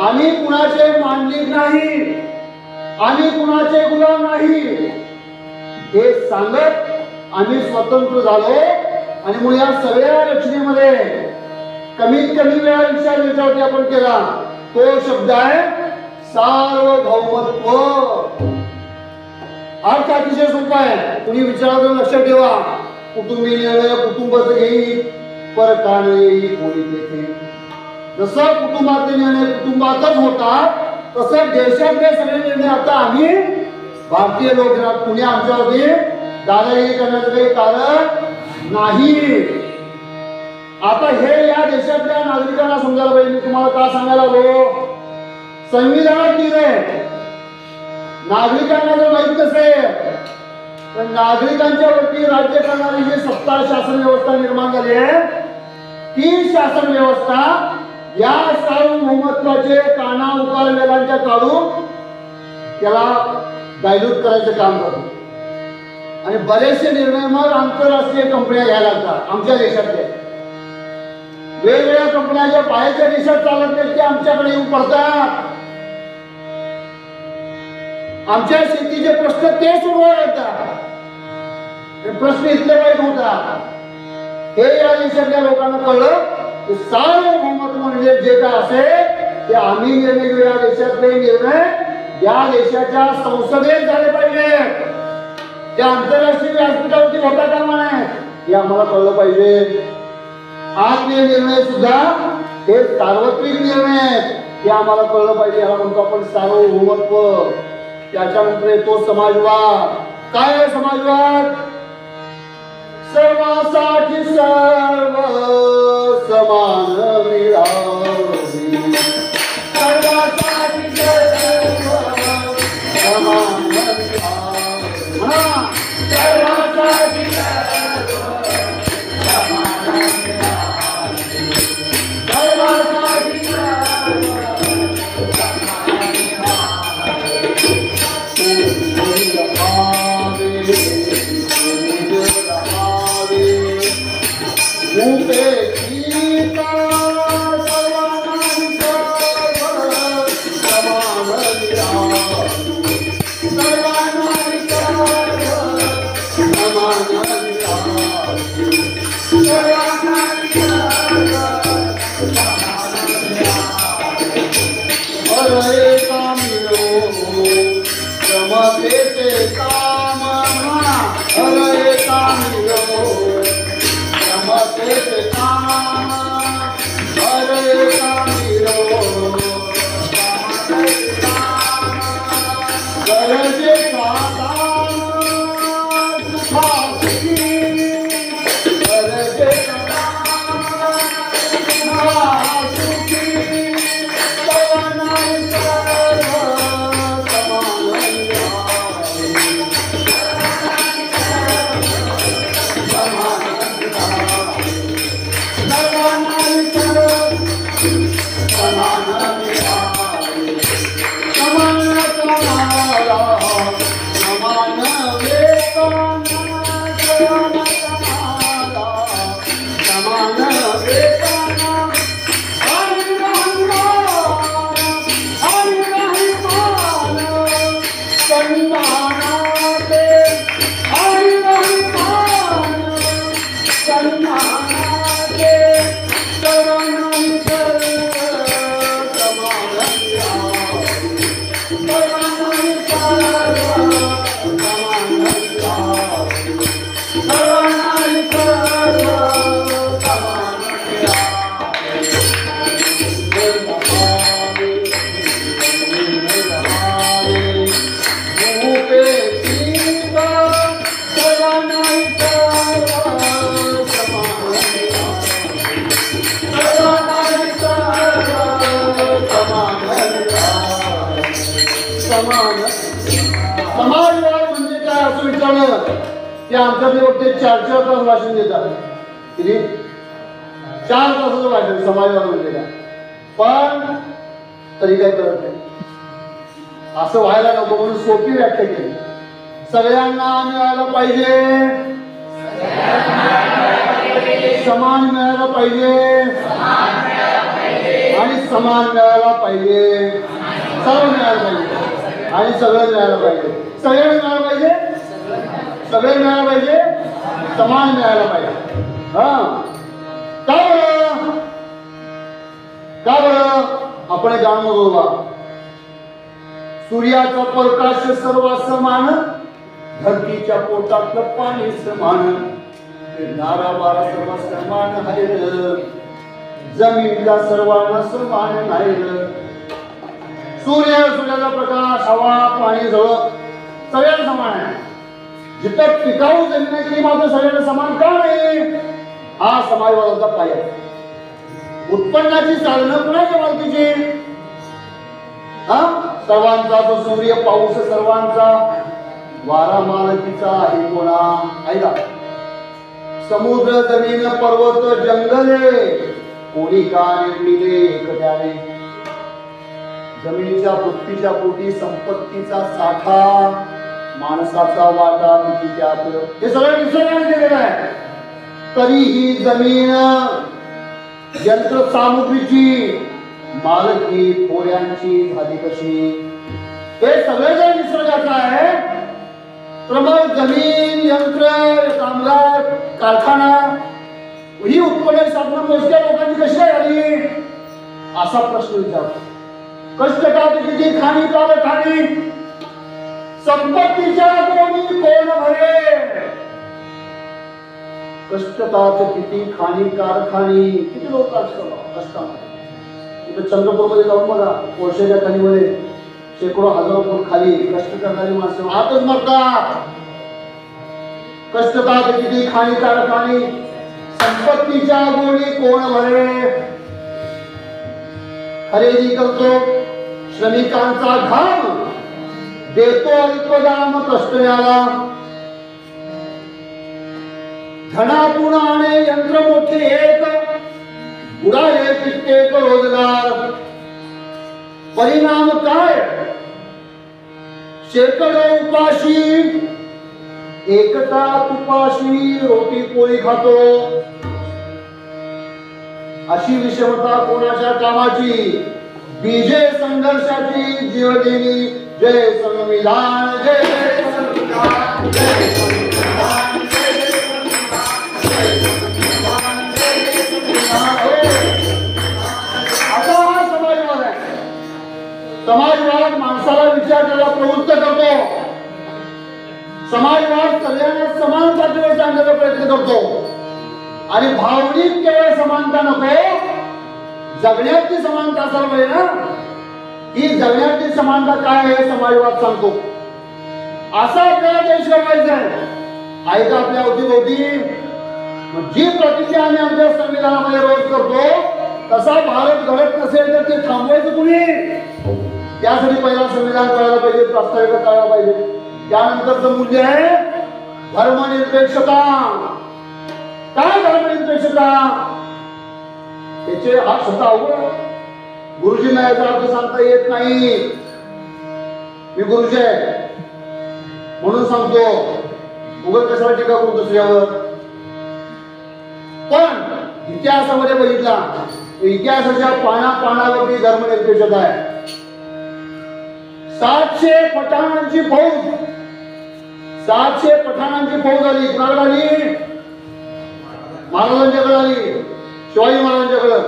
आम्ही कुणाचे मांडलिक नाही, आम्ही कुणाचे गुलाम नाही हे सांगत आम्ही स्वतंत्र झालो. आणि म्हणून या सगळ्या रचनेमध्ये कमीत कमी वेळा विचार याच्यावरती आपण केला, तो शब्द आहे सार्वभौमत्व. अर्थ अतिशय सोपा आहे. तुम्ही विचारात लक्षात ठेवा, कुटुंबी निर्णय कुटुंबाचं घेईल, परकाने येईल कोणी तेथे. जसं कुटुंबातले निर्णय कुटुंबातच होतात, तसं देशातले सगळे निर्णय आता आम्ही भारतीय लोक घेणार. कुणी आमच्यावरती दादागिरी करण्याचं काही कारण नाही. आता हे या देशातल्या नागरिकांना समजायला पाहिजे. मी तुम्हाला का सांगायला आलो, संविधानात दिलंय, नागरिकांना जर माहित नसेल तर नागरिकांच्या वरती राज्य करणारी जी सत्ता शासन व्यवस्था निर्माण झाली आहे, ती शासन व्यवस्था या सार्वभौमत्वाचे काना उकार वेलांच्या काढून त्याला डायल्यूट करायचं काम करतो. आणि बरेचसे निर्णय मग आंतरराष्ट्रीय कंपन्या घ्यायला लागतात. आमच्या देशातले वेगवेगळ्या कंपन्या ज्या बाहेरच्या देशात चालत नाहीत, ते आमच्याकडे येऊन पडतात. आमच्या शेतीचे प्रश्न ते सोडवतात. प्रश्न इथले काही नव्हता. हे या देशातल्या लोकांना कळलं की सार्वभौमत्व म्हणजे जे काय असेल ते आम्ही निर्णय घेऊ. या देशातले निर्णय या देशाच्या संसदेत झाले पाहिजे, त्या आंतरराष्ट्रीय व्यासपीठावरती होता कामा नये, हे आम्हाला कळलं पाहिजे. आपले निर्णय सुद्धा हे सार्वत्रिक निर्णय आहेत, हे आम्हाला कळलं पाहिजे. याला म्हणतो आपण सार्वभौमत्व. त्याच्यानंतर येतो समाजवाद. काय आहे समाजवाद? सर्वांसाठी सर्व समान मिळावे, सर्वांसाठी सर्व समान मिळावे, सर्वांसाठी सर्व समान मिळावे, सर्वांसाठी सर्व Hare समान. समाजवाद म्हणजे काय असं विचारलं की आमच्याकडे वक्ते 4-4 तास भाषण देतात. किती? 4 तासाचं भाषण समाजवाद म्हणजे काय. पण तरी काय करत नाही. असं व्हायला नको म्हणून सोपी व्याख्या केली. सगळ्यांना मिळायला पाहिजे, समान मिळायला पाहिजे आणि समान मिळायला पाहिजे, सर्व मिळायला पाहिजे आणि सगळं मिळायला पाहिजे. सगळ्यांना मिळायला पाहिजे, सगळे मिळायला पाहिजे, समान मिळायला पाहिजे. हा का बरं? का बरं? आपण जाणून बघूया. सूर्याचा प्रकाश सर्व समान, धरतीच्या पोटातलं पाणी समान, नारा वारा सर्व समान आहे, जमीनला सर्वांना समान नाही. सूर्याचा प्रकाश, हवा, पाणी सगळ्यांना समान आहे. जिथं टिकाऊ जमीन आहे ती मात्र सगळ्यांना समान का नाही? हा समाजवादाचा पाया. उत्पन्नाची साधनं कुणाच्या मालकीची? हा सर्वांचा. तो सूर्य, पाऊस सर्वांचा. वारा मालकीचा आहे कोणा? ऐका. समुद्र, जमीन, पर्वत, जंगले कोणी का निर्मिले एकट्याने. जमिनीच्या पृथ्वीच्या पोटी संपत्तीचा साठा, माणसाचा वाटा किती त्यात. हे सगळं निसर्गाने दिलेलं आहे. तरीही जमीन यंत्रसामुग्रीची मालकी पोऱ्यांची झाली कशी? हे सगळे जर निसर्गाचं आहे तर मग जमीन, यंत्र, कामगार, कारखाना ही उत्पन्न साधनं मोजक्या लोकांची कशी झाली असा प्रश्न विचारतो. कष्टकार्याची खाणी कारखानी, संपत्तीच्या कोणी कोण भरे. कष्टतात किती खाणी कारखानी, किती लोक कष्टामध्ये. चंद्रपूरमध्ये जाऊन बघा, कोळशाच्या खाणीमध्ये शेकडो हजारो फूट खाली कष्ट करणारी माणसं आतच मरतात. कष्टतात किती खाणी कारखानी, संपत्तीच्या गोणी कोण भरे. खरेदी करतो श्रमिकांचा घाम, देतो अल्पदाम कष्टयाला. धनातून आणे यंत्र मोठे एक, बुडाले कित्येक रोजगार. परिणाम काय? शेकडो उपाशी, एकटा तुपाशी रोटी पोळी खातो. अशी विषमता कोणाच्या कामाची? बीजे संघर्षाची जीवदेवी. जय संविधान, जय संविधान, जय संविधान, जय संविधान, जय संविधान, जय संविधान. आता हा समाजवाद आहे. समाजवाद माणसाला विचार करायला प्रवृत्त करतो. समाजवाद सगळ्यांना समान पातळीवर आणण्याचा प्रयत्न करतो. आणि भावनिक केवळ समानता नको, जगण्याची समानता असायला पाहिजे ना. ही जगण्याची समानता काय आहे समाजवाद सांगतो. असा आपल्याला देश घडवायचा आहे. ऐका, आपल्या अवतीभोवती जी प्रतिज्ञा आम्ही आमच्या संविधानामध्ये रोज करतो तसा भारत घडत नसेल तर ते थांबवायचं कुणी? त्यासाठी पहिला संविधान कळायला पाहिजे, प्रास्ताविका कळायला पाहिजे. त्यानंतरचं मूल्य आहे धर्मनिरपेक्षता. काय धर्मनिरपेक्षता? त्याचे हा शब्द अवघड. गुरुजींना याचा अर्थ सांगता येत नाही. मी गुरुजी आहे म्हणून सांगतो, उगाच कशाला टीका करू दुसऱ्यावर. पण इतिहासामध्ये बघितला, इतिहासाच्या पानावरती धर्मनिरपेक्षता आहे. 700 पठाणांची फौज, 700 पठाणांची फौज आली. कुणाकडे आली? महाराजांच्याकडे आली, शिवाजी महाराजांच्याकडे.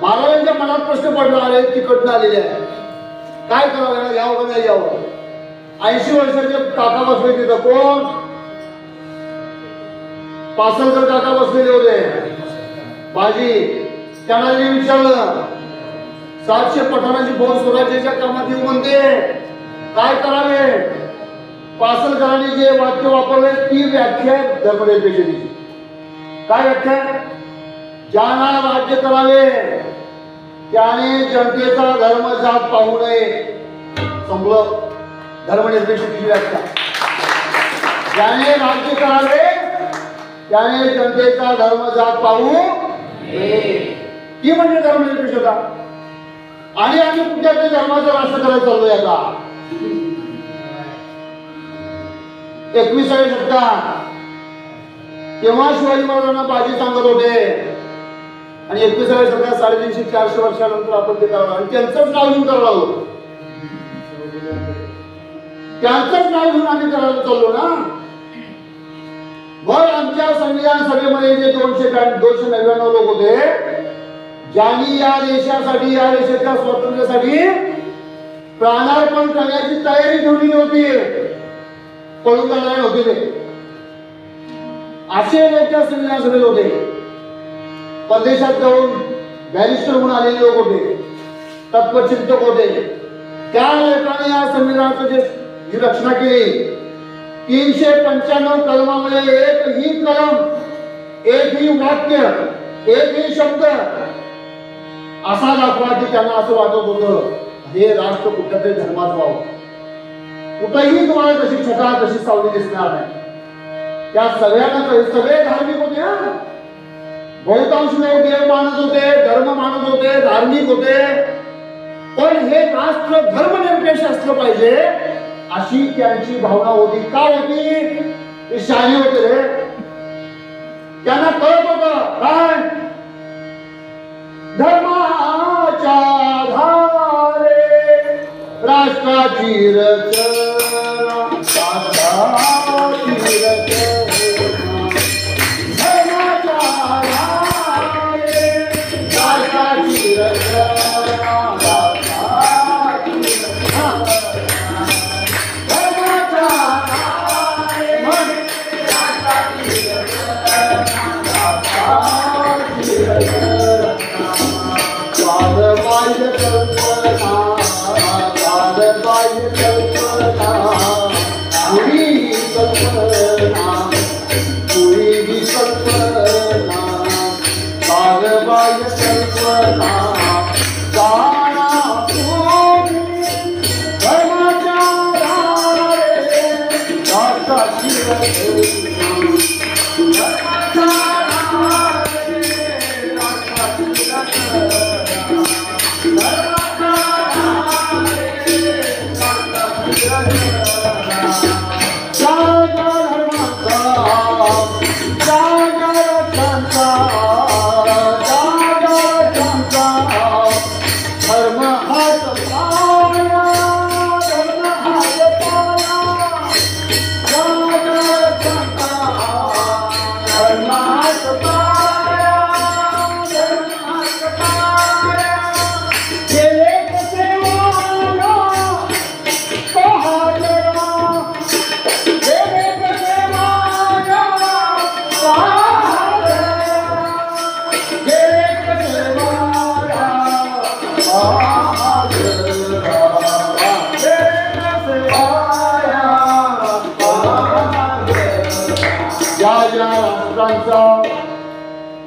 महाराजांच्या मनात प्रश्न पडला, अरे तिकडनं आलेले आहे, काय करावं, यावं का नाही यावं. 80 वर्षाचे काका बसले तिथं. कोण? पासलकर काका बसलेले होते, बाजी. त्यांना विचारलं, 700 पठाणाची फौज स्वराज्याच्या कामात येऊ म्हणते, काय करावे? पासलकरांनी जे वाक्य वापरले ती व्याख्या धर्मनिरपेक्षतेची. काय व्याख्या? ज्यांना राज्य करावे त्याने जनतेचा धर्म जात पाहू नये. संपलं धर्मनिरपेक्षतेची व्याख्या. ज्याने राज्य करावे त्याने जनतेचा धर्म जात पाहू ही म्हणजे धर्मनिरपेक्षता. आणि आम्ही कुठल्या तरी धर्माचं राष्ट्र करायला चाललोय आता. 21व्या शतकात तेव्हा शिवाजी महाराजांना बाजी सांगत होते आणि 21व्या शतकात 350-400 वर्षानंतर आपण ते करणार आणि त्यांचंच नाव घेऊन करायला लागलो. त्यांचंच नाव घेऊन आम्ही करायला चाललो ना. मग आमच्या संविधान सभेमध्ये जे 299 लोक होते ज्यांनी या देशासाठी या देशाच्या स्वातंत्र्यासाठी प्राणार्पण करण्याची तयारी ठेवली होती, पळून जाणारे होते ते असे लोक त्या संविधान सभेत होते. परदेशात जाऊन बॅरिस्टर म्हणून आलेले लोक होते, तत्वचिंतक होते. त्या लोकांनी या संविधानाचं जी रचना केली 395 कलमामध्ये एकही कलम, एकही वाक्य, एकही शब्द असा दाखवा की त्यांना असं वाटत होतं हे राष्ट्र कुठल्या तरी धर्मात व्हावं. कुठेही तुम्हाला तशी छटा तशी सावली दिसणार नाही. त्या सगळ्यांना सगळे धार्मिक होते, बहुतांश लोक देव मानत होते, धर्म मानत होते, धार्मिक होते. पण हे राष्ट्र धर्मनिरपेक्ष असलं पाहिजे अशी त्यांची भावना होती. का होती? ते शहाणे होते रे. त्यांना कळत होतं काय धर्माच्या आधारे राष्ट्राची रचना, राष्ट्राची रचना, धर्माच्या आधारे राष्ट्राची रचना,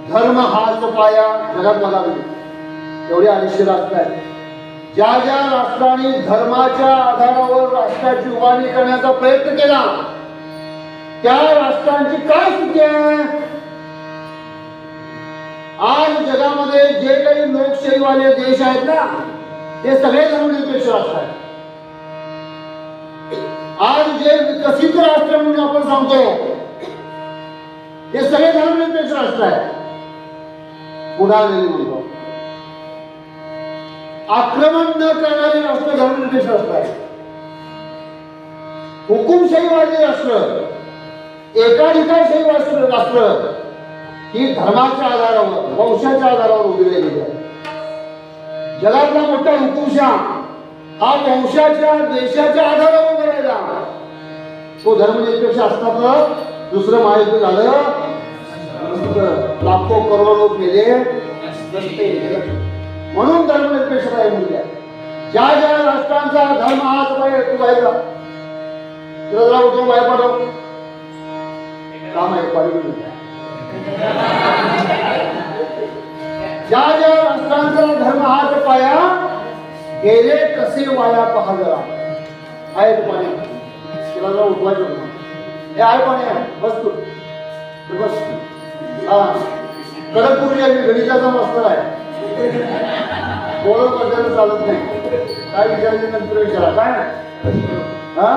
धर्म हाच पाया जगात बघा. एवढे अनिश्चित राष्ट्र आहेत. ज्या ज्या राष्ट्रांनी धर्माच्या आधारावर राष्ट्राची उभारणी करण्याचा प्रयत्न केला त्या राष्ट्रांची काय स्थिती आहे? आज जगामध्ये जे काही लोकशाहीवाले देश आहेत ना ते सगळे धर्मनिरपेक्ष राष्ट्र आहेत. आज जे विकसित राष्ट्र म्हणून आपण सांगतो हे सगळे धर्मनिरपेक्ष राष्ट्र आहेत. म्हणतो आक्रमण न करणारे राष्ट्र धर्मनिरपेक्ष राष्ट्र आहे. हुकुमशाहीवादी राष्ट्र, एकाधिकारशाही राष्ट्र ही धर्माच्या आधारावर, वंशाच्या आधारावर उभी राहिलेली आहे. जगातला मोठा हुकुमशाह हा वंशाच्या, देशाच्या आधारावर उभा राहिला. तो धर्मनिरपेक्ष असता तर दुसरं महायुद्ध झालं, लाखो करोडो लोक मेले नसते. म्हणून धर्मनिरपेक्षता आहे मूल्य. ज्या ज्या राष्ट्रांचा धर्म हाच पाहिजे तू व्हायचा तुला उठून बाहेर पाठव काम आहे पाहिजे. ज्या ज्या राष्ट्रांचा धर्म हाच पाया गेले कसे वाया पहा जरा. आहे ते पाणी, तिला जरा उठवायचं म्हणून. हे आहे पाणी आहे, बस तू बस. हा कडक गुरुजी आहे, मी गणिताचा मास्तर आहे. बोलत बसल्यानं चालत नाही. काय विचारायचं नंतर विचारा. काय हा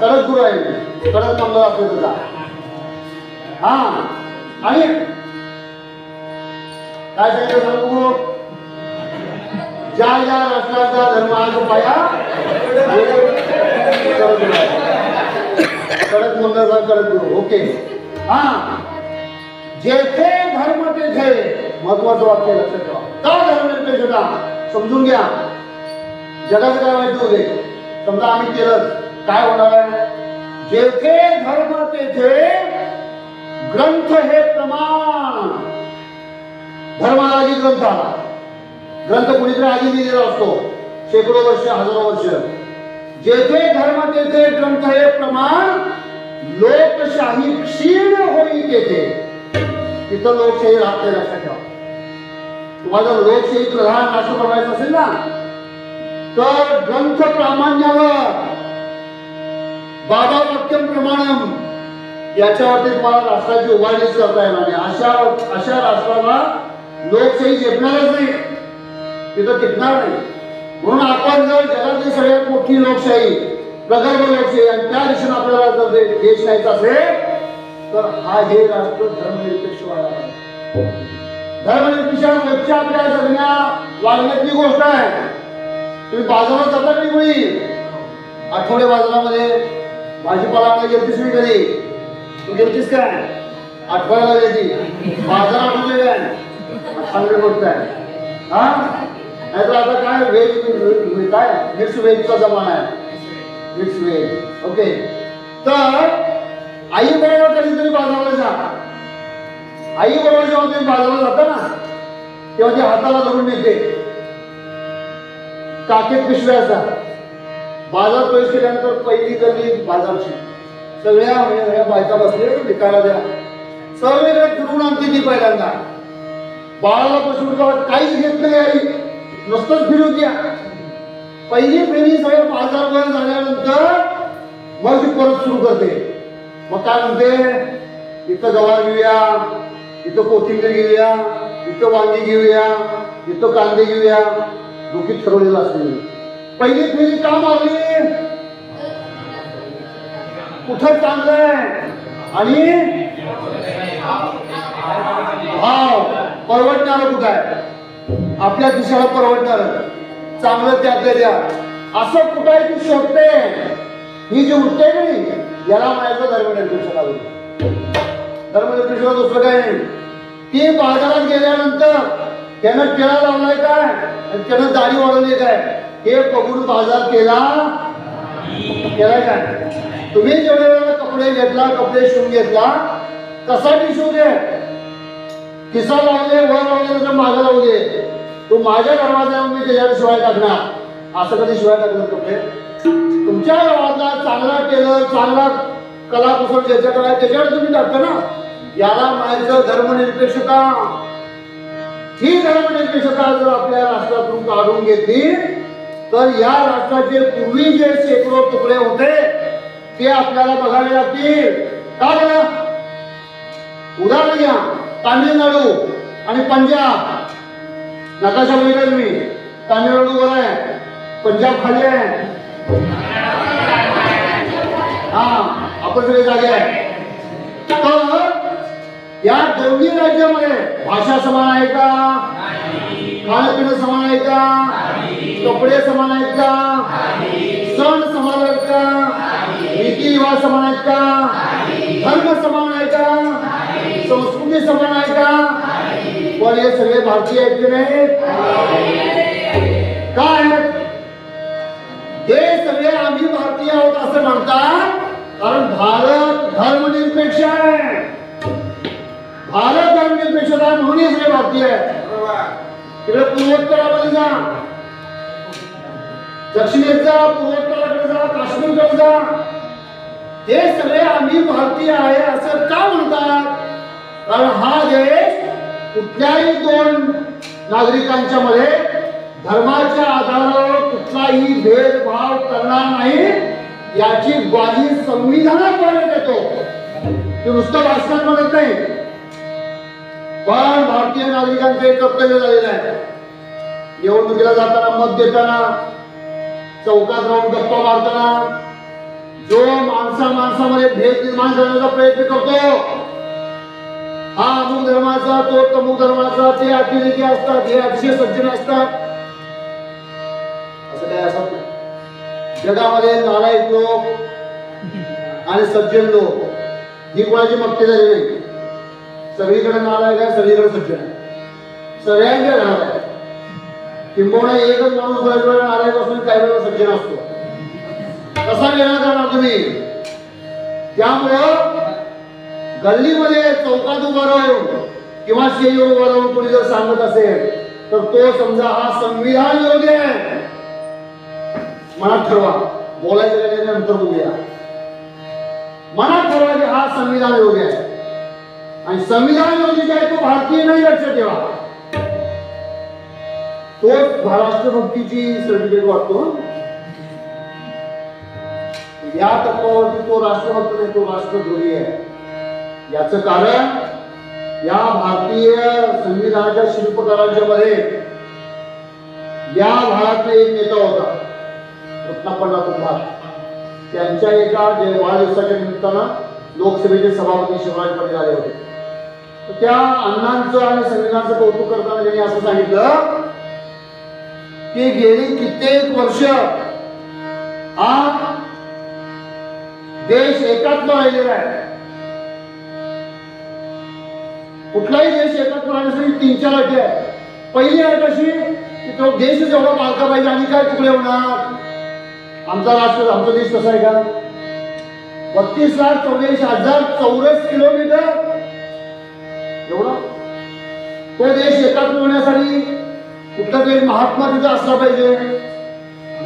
कडक गुरु आहे, कडक मंगळ असतो त्याचा. हा आणि काय सांगितलं सांगू, ज्या ज्या राष्ट्राचा धर्म आज पाया कडक मंगळ कडक गुरु. ओके. हा जेथे धर्म तेथे, महत्वाचं वाक्य लक्षात ठेवा. का धर्मनिरपेक्षता समजून घ्या. जगाचं काय वाईट होऊ दे, समजा आम्ही केलं काय होणार आहे. जेथे धर्म तेथे ग्रंथ हे प्रमाण. धर्माला आधी ग्रंथ आला. ग्रंथ कुणीतरी आधी लिहिलेला असतो, शेकडो वर्ष हजारो वर्ष. जेथे धर्म तेथे ग्रंथ हे प्रमाण. लोकशाही क्षीण होई तेथे. तिथं लोकशाही राहते, लक्षात ठेवा. तुम्हाला लोकशाही प्रधान राष्ट्र बनवायचं असेल ना, तर ग्रंथ प्रामाण्यावर बाबा वाक्यम प्रमाणम याच्यावरती तुम्हाला राष्ट्राची उभारणीच करता येणार नाही. अशा राष्ट्राला लोकशाही झेपणारच नाही, तिथं टिकणार नाही. म्हणून आपण जर जगातली सगळ्यात मोठी लोकशाही, प्रगल्भ लोकशाही आणि त्या दिशेने आपल्याला जर देश न्यायचा असेल तर हे राष्ट्र धर्मनिरपेक्ष व्हायला पाहिजे. धर्मनिरपेक्ष आपल्या सगळ्या वागण्यातली गोष्ट आहे. तुम्ही बाजारात जाता कधी कोणी, आठवडे बाजारामध्ये भाजीपाला आणायला गेलतीस मी कधी, तू गेलतीस काय, आठवड्याला गेली बाजार आठवले काय, चांगली गोष्ट आहे. हा नाहीतर आता काय व्हेज, काय मिक्स व्हेजचा जमाना आहे, मिक्स व्हेज. ओके. तर आई बरोबर कधीतरी बाजाराला जा. आई बरोबर जेव्हा तुम्ही बाजाराला जाता ना, तेव्हा ती हाताला धरून येते, काकेत पिशव्या असतात. बाजार प्रवेश केल्यानंतर पहिली गर्दी बाजारची, सगळ्या बायका बसले विकायला द्या, सगळीकडे फिरून आणते ती. पहिल्यांदा बाळाला पशुखात काहीच घेत नाही आई, नुसतंच फिरून द्या. पहिली फेरी सगळ्या बाजार वर झाल्यानंतर मग ती परत सुरू करते. मग काय म्हणते, इथं गवार घेऊया, इथं कोथिंबीर घेऊया, इथं वांगी घेऊया, इथं कांदे घेऊया. डोकीत ठरवलेलं असते. पहिली फेरी का मारली, कुठं चांगलंय आणि भाव परवडणार कुठं आहे, आपल्या दिशेला परवडणार चांगलं त्यातल्या द्या असं कुठं आहे ती शोधते. ही जी उठते नाही याला म्हणायचं धर्मनिरपेक्षता. धर्मनिरपेक्षता दुसरं काय नाही. ती बाजारात गेल्यानंतर त्यानं केळा लावलाय काय आणि त्यानं दाढी वाढवली काय हे बघून बाजार केलाय काय. तुम्ही जेवढ्या वेळेला कपडे घेतला, कपडे शिवून घेतला, कसा टी शिवू दे, किसा लावले वर लावले तर मागं लावू दे, तू माझ्या दरवाजावर मी त्याच्यावर शिवाय टाकणार. असं कधी शिवाय टाकणार कपडे. तुमच्या गावातला चांगला टेलर, चांगला कलाकुसर ज्याच्याकडे आहे त्याच्यावर तुम्ही टाकता ना. याला म्हणायचं धर्मनिरपेक्षता. ही धर्मनिरपेक्षता जर आपल्या राष्ट्रातून काढून घेतली तर या राष्ट्राचे पूर्वी जे शेकडो तुकडे होते ते आपल्याला बघावे लागतील. का बरं? उदाहरण घ्या, तामिळनाडू आणि पंजाब. नकाशा बघितला तुम्ही, तामिळनाडू वर आहे, पंजाब खाली आहे. हा आपण सगळे जागे आहे. तर या दोन्ही राज्यामध्ये भाषा समान आहे का, खाणं पिणं समान आहे का, कपडे समान आहेत का, सण समान आहेत का, रीतिरिवाज समान आहेत का, धर्म समान आहे का, संस्कृती समान आहे का. पण हे सगळे भारतीय आहेत की नाही, काय हे सगळे आम्ही भारतीय आहोत असं म्हणतात. कारण भारत धर्मनिरपेक्ष आहे. भारत धर्मनिरपेक्षता आहे म्हणून हे सगळे भारतीय आहे. तिकडे पूर्वोत्तरामध्ये जा, दक्षिणेत जा, पूर्वोत्तराकडे जा, काश्मीरकडे जा, हे सगळे आम्ही भारतीय आहे असं का म्हणतात. कारण हा देश कुठल्याही दोन नागरिकांच्या मध्ये धर्माच्या आधारावर कुठलाही भेदभाव करणार नाही याची ग्वाही संविधानाद्वारे देतो. ते नुसतं भाषणात म्हणत नाही. पण भारतीय नागरिकांचे कर्तव्य झालेलं आहे. निवडणुकीला जाताना, मत देताना, चौकात राहून गप्पा मारताना जो माणसामध्ये भेद निर्माण करण्याचा प्रयत्न करतो, हा अमुक धर्माचा, तो तमुक धर्माचा, ते अतिरेकी असतात, हे अतिशय सज्जन असतात, असं काय असत नाही. जगामध्ये नालायक लोक आणि सज्जन लोक ही कोणाची मक्तेदारी नाही. सगळीकडे नालायक आहे, सगळीकडे सज्जन आहे, सगळ्यांच्या घरात आहे. किंबहुना एकच माणूस बऱ्याच वेळा नालायक असून काही वेळा सज्जन असतो. कसा वेगळा करणार तुम्ही? त्यामुळं गल्लीमध्ये चौकात उभा राहून किंवा शेईवर उभा राहून कोणी जर सांगत असेल तर तो समजा हा संविधान विरोधी आहे. मनात ठरवा, बोलायचं काय नंतर बोलूया. मनात ठरवा की हा संविधान विरोधी आहे आणि संविधान विरोधी जे आहे तो भारतीय नाही, लक्षात ठेवा. तो राष्ट्रभक्तीची सर्टिफिकेट वाटतो. या तत्वावरती तो राष्ट्रभक्त नाही, तो राष्ट्रद्रोही आहे. याचं कारण या भारतीय संविधानाच्या शिल्पकारांच्या मध्ये या भागातला एक नेता होता, रत्नापंडा कुंभार. त्यांच्या एका वाढदिवसाच्या निमित्तानं लोकसभेचे सभापती शिवराज पाटील आले होते. तर त्या अण्णांचं आणि संविधानाचं कौतुक करताना त्यांनी असं सांगितलं की गेली कित्येक वर्ष हा देश एकात्म राहिलेला आहे. कुठलाही देश एकात्म राहण्यासाठी 3-4 अटी आहेत. पहिली अट अशी की तो देश जेवढा बाळका पाहिजे आणि काय तुकडे होणार. आमचा देश कसा आहे का? 32,44,000 चौरस किलोमीटर एवढा. तो देश एकात्म होण्यासाठी कुठला तरी महात्मा तिथं असला पाहिजे.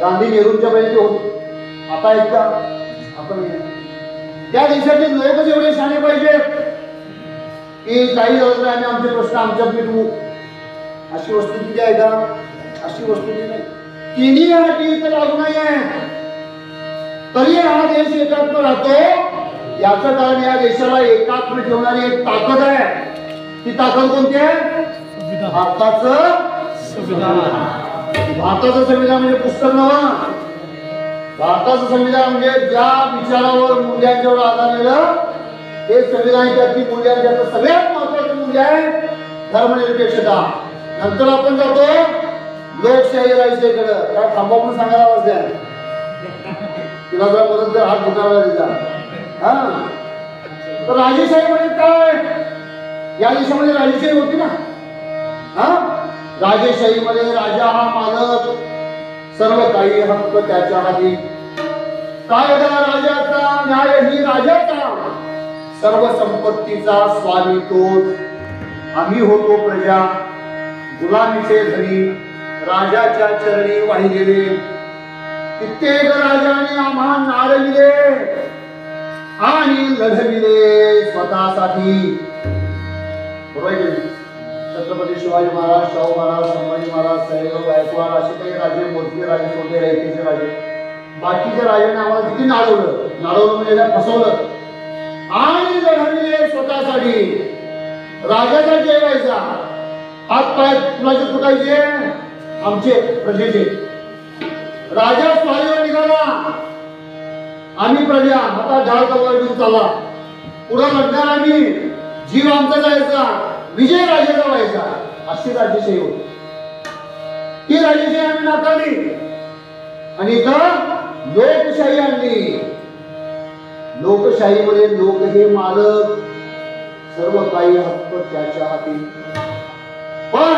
गांधी नेहरूंच्या पाहिजे ते होते. आता आहेत का? आपण त्या देशाचे लोक जेवढे शाणे पाहिजेत की काही झालं नाही, आमचे प्रश्न आमच्यात मिटवू, अशी वस्तुस्थिती आहे का? अशी वस्तुस्थिती नाही. तिन्ही अटी तर लागू नाही आहे, तरी हा देश एकात्म राहतो. याचं कारण या देशाला एकात्म ठेवणारी एक ताकद आहे. ती ताकद कोणती आहे? भारताचं संविधान. भारताचं संविधान म्हणजे पुस्तक नव्हे. भारताचं संविधान म्हणजे ज्या विचारावर, मूल्यांच्यावर आधारलेलं हे संविधान. त्याची मूल्यांचं सगळ्यात महत्वाचं मूल्य आहे धर्मनिरपेक्षता. नंतर आपण जातो लोकशाही राजशाहीकडे. काय थांबा म्हणून सांगायला आवाज द्या. तुला जर मदत जर हात दुखावला दिला. हा, तर राजेशाहीमध्ये काय? या देशामध्ये राजेशाही होती ना. हा, राजेशाहीमध्ये राजा हा मालक, सर्व काही हक्क त्याच्या हाती. कायदा राजाचा, न्याय ही राजाचा, सर्व संपत्तीचा स्वामी तोच. आम्ही होतो प्रजा, गुलामीचे धनी, राजाच्या चरणी वाहिलेले. कित्येक राजाने आम्हा नारविले आणि लढविले स्वतःसाठी. बरोबर. छत्रपती शिवाजी महाराज, शाहू महाराज, संभाजी महाराज, सयाजीराव गायकवाड असे काही राजे, मोजके राजे, छोटे रायतेचे राजे, बाकीच्या राजाने आम्हाला किती नाडवलं म्हणजे फसवलं आणि लढविले स्वतःसाठी. राजाचा जय व्हायचा, हात पाय कुणाचे तुटायचे? आमचे, प्रजेचे. राजा स्वारीवर निघाला, आम्ही प्रजा आता ढाल तलवार घेऊन चालला. पुढे लढणार आम्ही, जीव आमचा जायचा, विजय राजाचा व्हायचा. अशी राजेशाही होती. ती राजेशाही आम्ही नाकारली आणि इथं लोकशाही आणली. लोकशाहीमध्ये लोक हे मालक, सर्व काही हक्क त्याच्या हाती. पण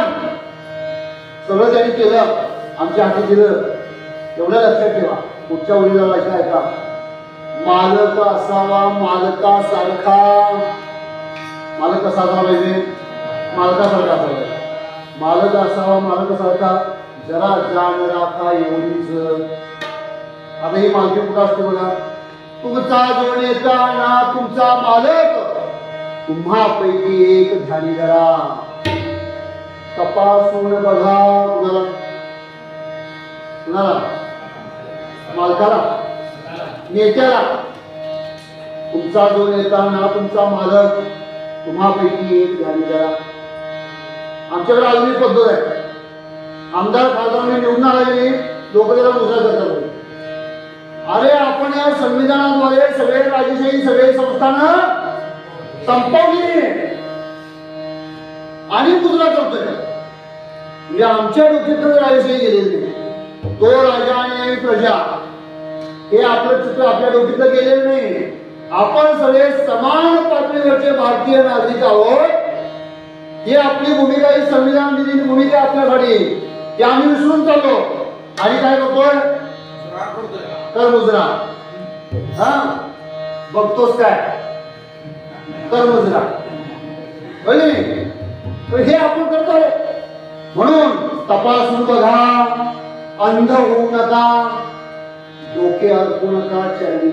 सगळं त्यांनी केलं, आमच्या हाती दिलं. एवढं लक्षात ठेवा. पुढच्या ओळीला लक्षात आहे का? मालक असावा मालकासारखा. मालक कसा असावा पाहिजे? मालकासारखा असावा पाहिजे. मालक असावा मालकासारखा. जरा जाण राखा एवढीच. आता ही मालकी कुठं असते बघा. तुमचा जो नेता ना तुमचा मालक, तुम्हापैकी एक ध्यानी धरा. तपासून बघा. कुणाला? मालकाला. नेत्याला, तुमचा जो नेता ना, तुमचा मालक तुम्हापैकी एक ध्यान द्या. आमच्याकडे अजूनही पद्धत आहे, आमदार खासदारांनी निवडून आलेली लोक त्याला मुजरा करतात. अरे आपण या संविधानाद्वारे सगळे राजेशाही सगळे संस्थान संपवली आणि मुजरा करतोय. म्हणजे आमच्या डोक्यात राजेशाही गेलेली नाही. तो राजा आणि प्रजा हे आपलं चित्र आपल्या डोक्यात गेलेलं नाही. आपण सगळे समान पातळीवरचे भारतीय नागरिक आहोत. ही आपली भूमिका, ही संविधान दिलेली भूमिका आपल्यासाठी, ती आम्ही विसरून चाललो आणि काय करतोय, कर मुजरा. हा बघतोस काय, कर मुजरा. हे आपण करतो. म्हणून तपासून बघा, अंध होऊ नका, डोके अडकू नका चरणी.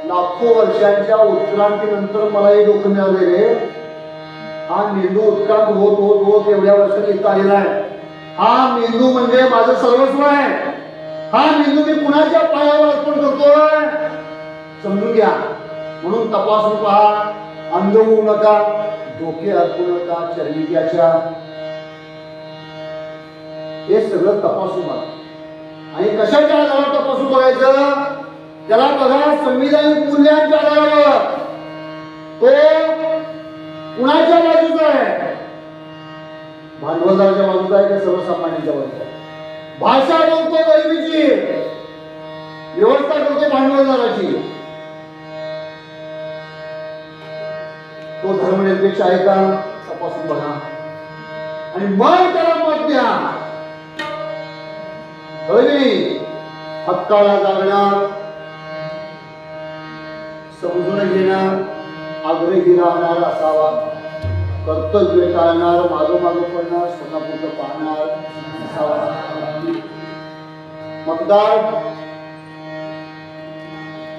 लाखो वर्षांच्या उत्क्रांतीनंतर मला हे डोकं मिळालेले. हा मेंदू उत्क्रांत होत होत होत एवढ्या वर्षात इथं आलेला आहे. हा मेंदू म्हणजे माझं सर्वस्व आहे. हा मेंदू मी कुणाच्या पायावर अर्पण करतोय समजून घ्या. म्हणून तपासून पहा, अंध होऊ नका, डोके अर्पू नका चरणी. हे सगळं तपासून बघा. आणि कशाच्या आधारावर तपासून बघायचं, त्याला बघा संविधानिक मूल्यांच्या आधारावर. तो कुणाच्या बाजूचा आहे, भांडवलदाराच्या बाजूचा आहे का सर्वसामान्यांच्या बाजूचा आहे. भाषा बोलतो गरिबीची, व्यवस्था करतो भांडवलदाराची. तो धर्मनिरपेक्ष आहे का तपासून बघा आणि मग त्याला मत द्या. हक्काला जागणार, समजून घेणार, आग्रही राहणार असावा. कर्तव्य टाळणार, मागोमाग पडणार, स्वतःपुरतं पाहणार असावा. मतदार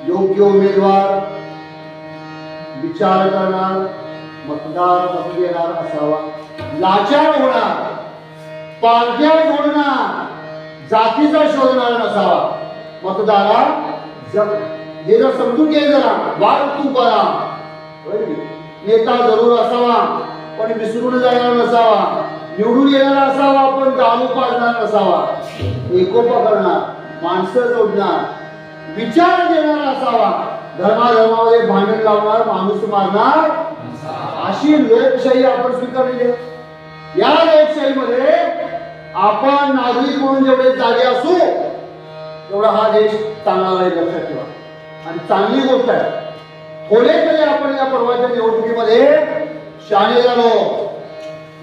योग्य उमेदवार विचार करणार, मतदार मत देणार असावा. लाचार होणार, पारख्या जोडणार, जातीचा शोधणार नसावा. मतदारा हे जर समजून घे, जरा वाद तू करा. नेता जरूर असावा पण विसरून जाणार नसावा. निवडून येणारा असावा पण दारू पाजणार नसावा. एकोपा करणार, माणसं जोडणार, विचार देणारा असावा. धर्माधर्मामध्ये भांडण लावणार, माणूस मारणार अशी लोकशाही आपण स्वीकारली आहे. या लोकशाहीमध्ये आपण नागरिक म्हणून जेवढे जागे असू तेवढा हा देश चांगला राहील, लक्षात ठेवा. आणि चांगली गोष्ट आहे, थोडे तरी आपण या परवाच्या निवडणुकीमध्ये शहाणे झालो.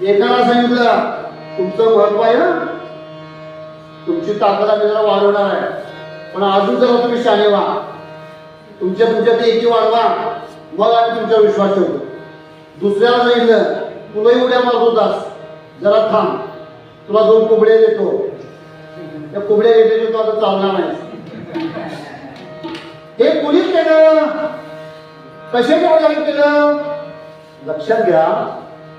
एकाला सांगितलं तुमचं महत्व आहे ना, तुमची ताकद आम्ही जरा वाढवणार आहे, पण अजून जरा तुम्ही शहाणे व्हा, तुमच्या एकी वाढवा, मग आम्ही तुमच्यावर विश्वास ठेवतो. दुसऱ्याला सांगितलं तुलाही उड्या मारत होतास, जरा थांब, तुला 2 कोंबड्या देतो. त्या कोंबड्या घेतले तो आता चालणार नाही. हे कोणी केलं, कशाच्या वजाने केलं, लक्षात घ्या.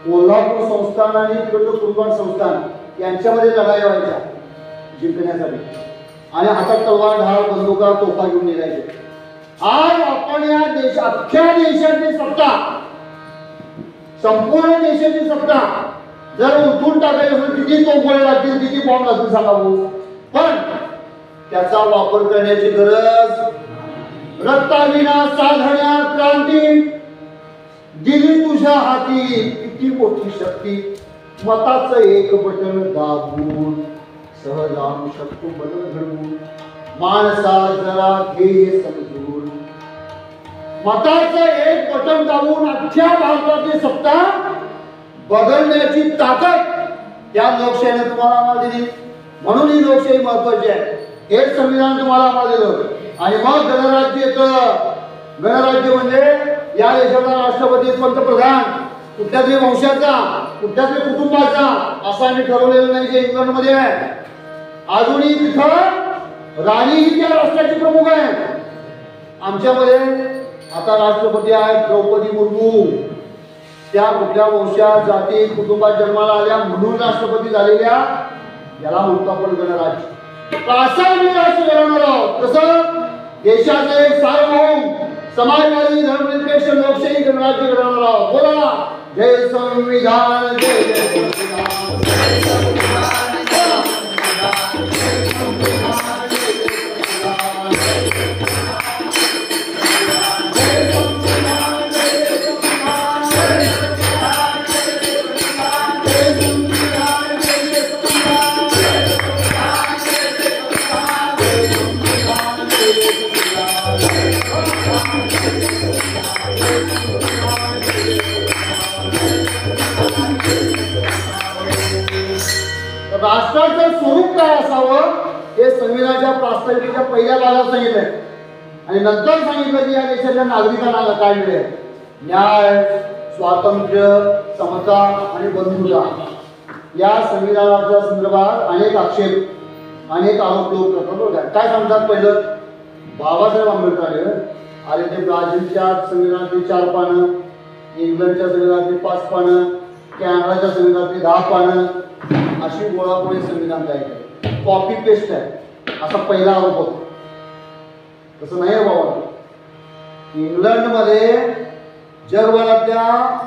कोल्हापूर संस्थान आणि तिकडचं कुर्बान संस्थान यांच्यामध्ये लढाई व्हायच्या जिंकण्यासाठी, आणि हातात तलवार, ढाल, बंदुका, तोफा घेऊन निघायचे. आज आपण या अख्ख्या देशाची सत्ता, संपूर्ण देशाची सत्ता जर उठून टाकायची असेल, किती तोफगोळे लागतील, किती बॉम्ब लागतील सांगा भाऊ. पण त्याचा वापर करण्याची गरज, रक्ताविना साधण्या क्रांती दिली तुझ्या हाती, किती मोठी शक्ती. मताचं एक बटन दाबून सहज आणू शकतो बदल घडवून. माणसा जरा घे समजून, मताचं एक बटन दाबून अख्ख्या भारताची सत्ता बदलण्याची ताकद त्या लोकशाहीने तुम्हाला आम्हाला दिली. म्हणून ही लोकशाही महत्वाची आहे. हेच संविधान तुम्हाला आम्हाला दिलं. आणि मग गणराज्य येतं. गणराज्य म्हणजे या देशाचा राष्ट्रपती, पंतप्रधान कुठल्या तरी वंशाचा, कुठल्या तरी कुटुंबाचा असं आम्ही ठरवलेलं नाही जे इंग्लंडमध्ये आहे. अजूनही तिथं राणी ही त्या राष्ट्राची प्रमुख आहे. आमच्यामध्ये आता राष्ट्रपती आहेत द्रौपदी मुर्मू. त्या कुठल्या वंशात, जाती, कुटुंबात जन्माला आल्या म्हणून राष्ट्रपती झालेल्या याला म्हणतो आपण गणराज्य. असं आम्ही राष्ट्र घडवणार आहोत. कसं देशाचे सार्वभौम समाजवादी धर्मनिरपेक्ष लोकशाही गणराज्य घडवणारा बोला जय संविधान जय जय संविधान जय संविधान राष्ट्राचं स्वरूप काय असावं हे संविधानाच्या प्रास्ताविकेच्या पहिल्या भागात सांगितलंय आणि नंतर सांगितलं की या देशाच्या नागरिकांना काय मिळेल न्याय स्वातंत्र्य समता आणि बंधुता या संविधानाच्या संदर्भात अनेक आक्षेप अनेक आरोप लोक करतात. काय सांगतात पहिलं बाबासाहेब आंबेडकर अरे ते ब्राझीलच्या संविधानातली 4 पानं इंग्लंडच्या संविधानातली 5 पानं कॅनडाच्या संविधानातली 10 पानं अशी गोळापोळी संविधान तयार केलं कॉपी पेस्ट आहे असा पहिला आरोप होता. तसं नाही बाबा. इंग्लंडमध्ये जगभरातल्या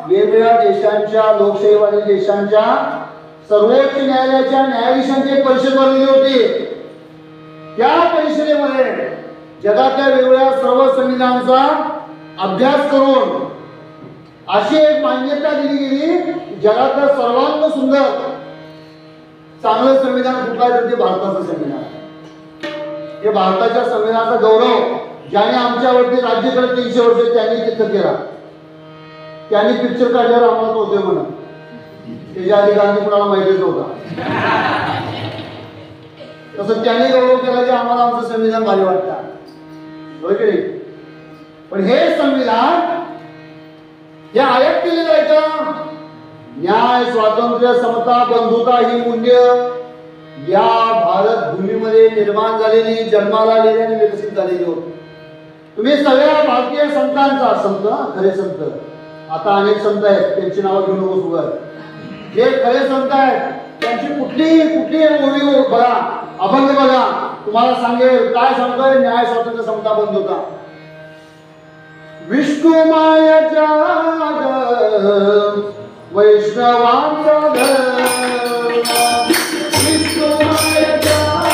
वेगवेगळ्या देशांच्या लोकशाहीवादी देशांच्या सर्वोच्च न्यायालयाच्या न्यायाधीशांची परिषद भरलेली होती. त्या परिषदेमध्ये जगातल्या वेगवेगळ्या सर्व संविधानांचा अभ्यास करून अशी एक मान्यता दिली गेली जगातलं सर्वांत सुंदर चांगलं संविधान कुठलं आहे तर ते भारताचं संविधान. हे भारताच्या संविधानाचा गौरव ज्याने आमच्यावरती राज्य करत 300 वर्ष त्यांनी तिथं केला. त्यांनी पिक्चर काढल्यावर आम्हाला होते म्हणा त्याच्या आधी गांधी कुणाला माहितीच नव्हता. तसं त्याने गौरव केला की आम्हाला आमचं संविधान भारी वाटतं. पण हे संविधान हे आयात केलेलं आहे का न्याय स्वातंत्र्य समता बंधुता ही मूल्य या भारत भूमीमध्ये निर्माण झालेली जन्माला आलेली आणि विकसित झालेली होती. तुम्ही सगळ्या भारतीय संतांचा संत खरे संत आता अनेक संत आहेत त्यांची नावं घेऊन नकोस उगाच. जे खरे संत आहेत त्यांची कुठली ओळी बघा अभंग बघा तुम्हाला सांगेल काय सांगतोय न्याय स्वातंत्र्य समता बंधुता. विष्णू माया जाग वैष्णवांचा धर्म विष्णू माया जाग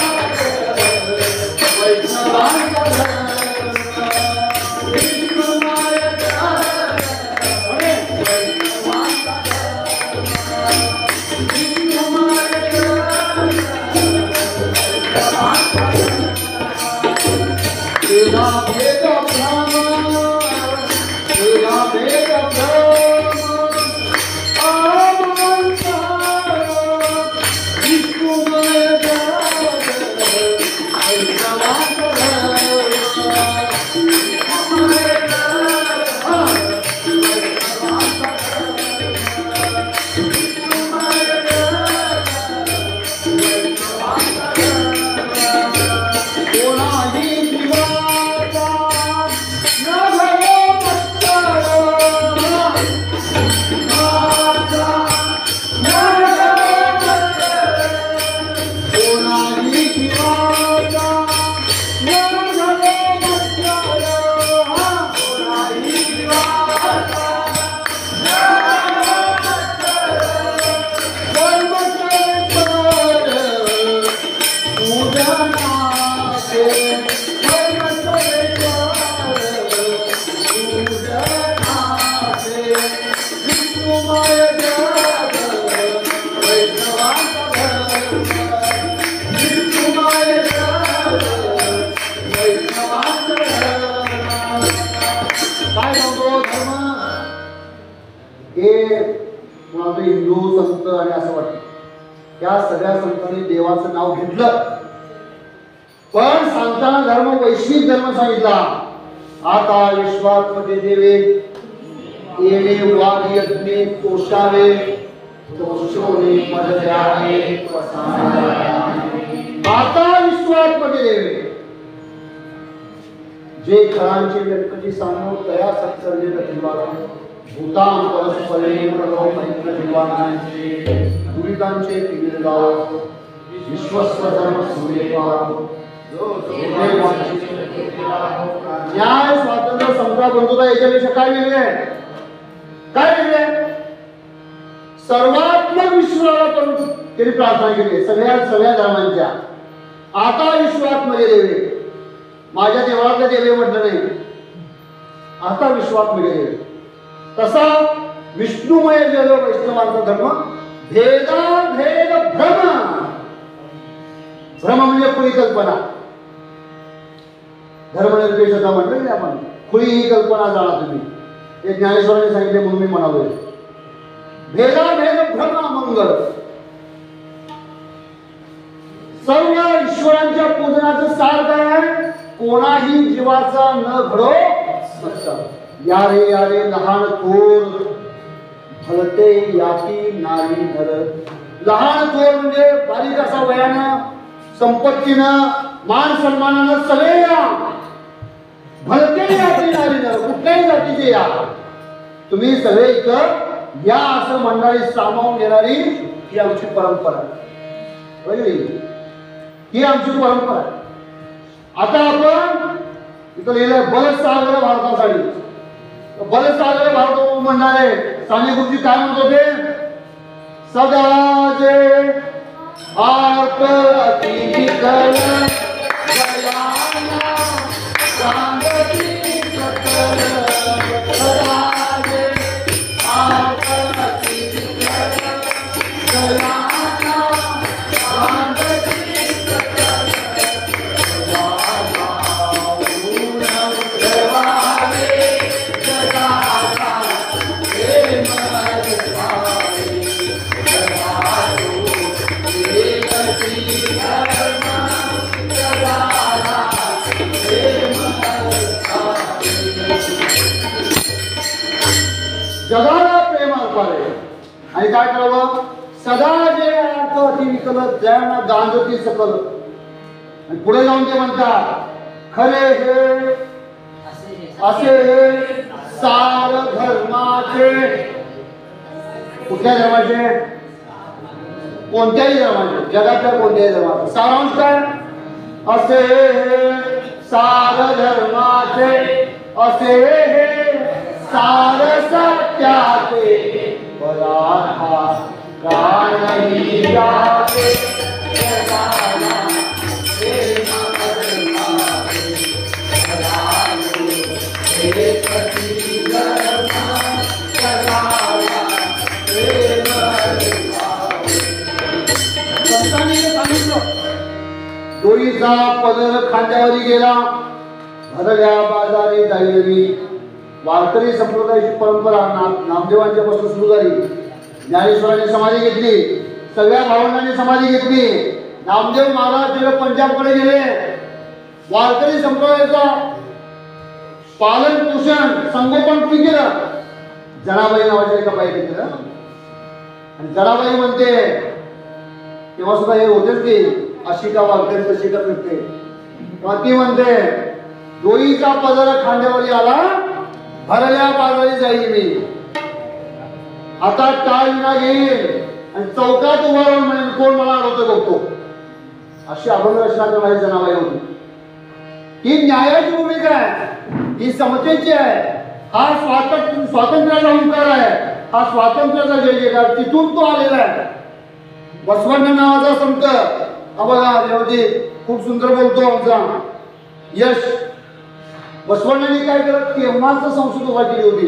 वैष्णवांचा धर्म विष्णू माया जाग वैष्णवांचा धर्म विष्णू माया हिंदू संत आणि असं वाटतं या सगळ्या संतांनी देवाचं नाव घेतलं पण सांगताना धर्म वैश्विक धर्म सांगितला. आता विश्वात्मते देवे येणे वाद यज्ञे तोषावे तोषोने मदद्याने आता विश्वात्मते देवे जे खरांचे व्यक्ती सांगो तया सत्सर्जे प्रतिवाद भूतान परस्परे प्रभव मैत्र जीवानांचे दुरितांचे किरीट गाव विश्वस्व धर्म सूर्यपाव न्याय, स्वातंत्र्य, समता, बंधुता याच्यापेक्षा काय वेगळे आहे? काय वेगळे? सर्वात्मक विश्वाला पण त्यांनी प्रार्थना केली, सगळ्या धर्मांच्या. आता विश्वात मध्ये देवे, माझ्या देवळातले देवे म्हटलं नाही, आता विश्वात मध्ये देवे. तसा विष्णुमय जग वैष्णवांचा धर्म भेदाभेद भ्रम. भ्रम म्हणजे खुळी कल्पना. धर्मनिरपेक्षता म्हटलं की आपण खुळी ही कल्पना जाणा तुम्ही. हे ज्ञानेश्वरांनी सांगितले म्हणून मी म्हणालोय. भेदाभेद भ्रम मंगल. सर्व ईश्वरांच्या पूजनाचं सार काय? कोणाही जीवाचा न घडो सत्ता. यारे यारे लहान थोर भलते याती नारी नर. लहान थोर म्हणजे बारीक असा वयानं, संपत्तीनं, मान सन्मानानं सगळे या. भलते याती नारी नर, कुठल्याही जातीचे या, तुम्ही सगळे इथं या असं म्हणणारी, सामावून घेणारी ही आमची परंपरा आहे. ही आमची परंपरा आहे. आता आपण इथं लिहिलंय बलसागर भारतासाठी. बलसागर भारत म्हणणारे साने गुरुजी काय म्हणत होते? सदा जे आर्त अति कल गयाना सांगती सकल. सदा जे आर्त अति कल गयाना सांगती सकल. जगाला प्रेम अर्पावे आणि काय करावं? सदा जे अर्थ अति विकल ज्यांना गांजती सकल. आणि पुढे जाऊन ते म्हणतात खरे हे असे हे सार धर्माचे. कुठल्या धर्माचे? कोणत्याही धर्माचे, जगातल्या कोणत्याही धर्माचे. सारांश काय? असे हे सार धर्माचे, असे हे सार सत्याचे. पराठा कानही जाते जगाला प्रेम अर्पावे. हे प्रति धर्म जगाला प्रेम अर्पावे. संतांनी सांगितलं डोईचा पदर खांद्यावरी गेला, भरल्या बाजारी जाईली. वारकरी संप्रदायाची परंपरा नामदेवांच्या पासून सुरू झाली. ज्ञानेश्वरांनी समाधी घेतली, सगळ्या भावंडांनी समाधी घेतली. नामदेव महाराज जेव्हा पंजाबकडे गेले, वारकरी संप्रदायाचा पालन पोषण संगोपन कुणी केलं? जनाबाई नावाच्या एका बाईने केलं. आणि जनाबाई म्हणते तेव्हा सुद्धा हे होतेच की अशी का वारकरी तशी का करते. तेव्हा ती म्हणते डोईचा पदर खांद्यावरी आला, भरल्या बाजारी जाईल मी. आता टाळ विना घेईल आणि चौकात उभा राहून म्हणेल कोण मला अडवतो बघतो. अशी अभंग रचना करणारी जनाबाई होती. ही न्यायाची भूमिका आहे, ही समतेची आहे. हा स्वातंत्र्याचा ओंकार आहे, हा स्वातंत्र्याचा जय जयकार. तिथून तो आलेला आहे. बसवण्ण नावाचा संत हा बघा देवजी खूप सुंदर बोलतो आमचा यश. बसवण्णांनी काय केलं? तेव्हाच संस्कृत उभा केली होती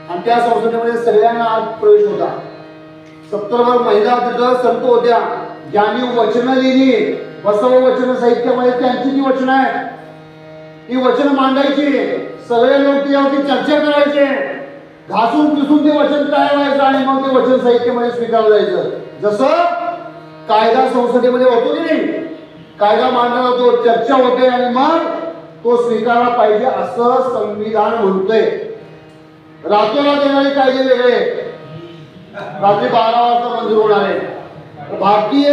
आणि त्या संस्कृतीमध्ये सगळ्यांना आज प्रवेश होता. 70 महिला तिथं संत होत्या, ज्यांनी वचनं लिहिली. बसव वचन साहित्यामध्ये त्यांची ती वचनं आहे. ती वचनं मांडायची, सगळे लोक त्यावरती चर्चा करायचे, घासून पिसून ते वचन तयार व्हायचं आणि मग ते वचन साहित्यामध्ये स्वीकारलं जायचं. जसं कायदा संसदेमध्ये होतो की नाही, कायदा मांडला जातो, चर्चा होते आणि मग तो स्वीकारला पाहिजे असं संविधान म्हणतोय. रातोरात येणारे कायदे वेगळे, रात्री 12 वाजता मंजूर होणारे. भारतीय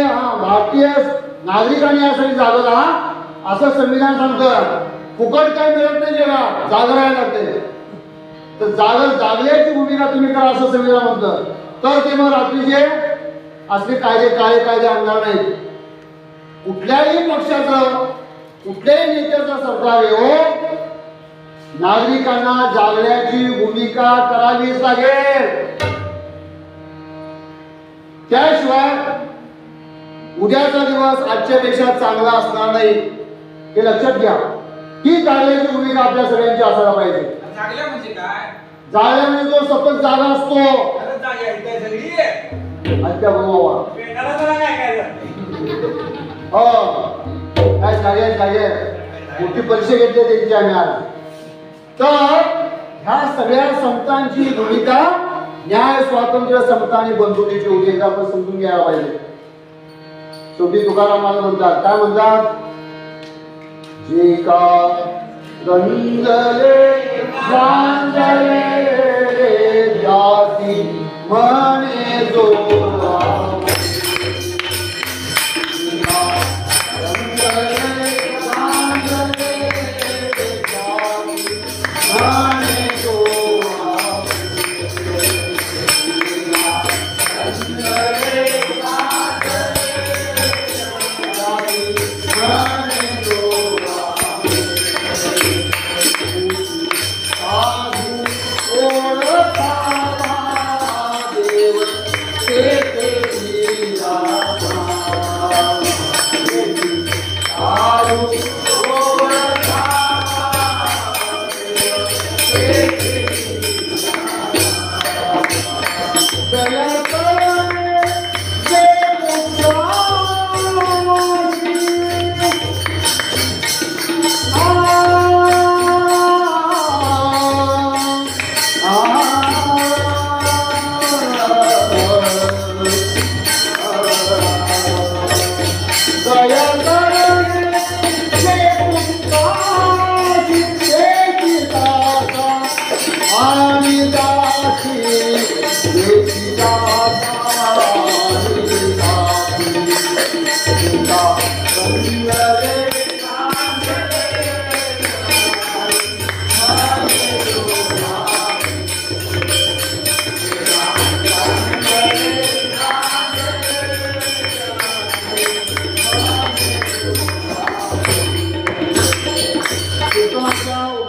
नागरिकांनी यासाठी जागं राहा असं संविधान सांगतं. फुकट काय मिळत नाही जगात, जागं राहायला लागते. तर जागल्याची भूमिका तुम्ही करा असं संविधान म्हणतं. तर ते मग रात्रीचे असले कायदे, काळे कायदे आणणार नाहीत. कुठल्याही पक्षाचं कुठल्याही नेत्याचं सरकार येऊ, नागरिकांना जागण्याची भूमिका करावीच लागेल. त्याशिवाय उद्याचा दिवस आजच्यापेक्षा चांगला असणार नाही हे लक्षात घ्या. ही जागण्याची भूमिका आपल्या सगळ्यांची असायला पाहिजे. जागल्या म्हणजे काय? जागल्या म्हणजे जो सतत जागा असतो. अच्छा बाबा काय जागे मोठी परीक्षा घेतली त्यांची आम्ही आज. तर ह्या सगळ्या संतांची भूमिका न्याय, स्वातंत्र्य, समता आणि बंधुतेची होती हे आपण समजून घ्यायला पाहिजे. शेवटी तुकाराम महाराज म्हणतात, काय म्हणतात, जे का रंगले गांजले जाती म्हणे जो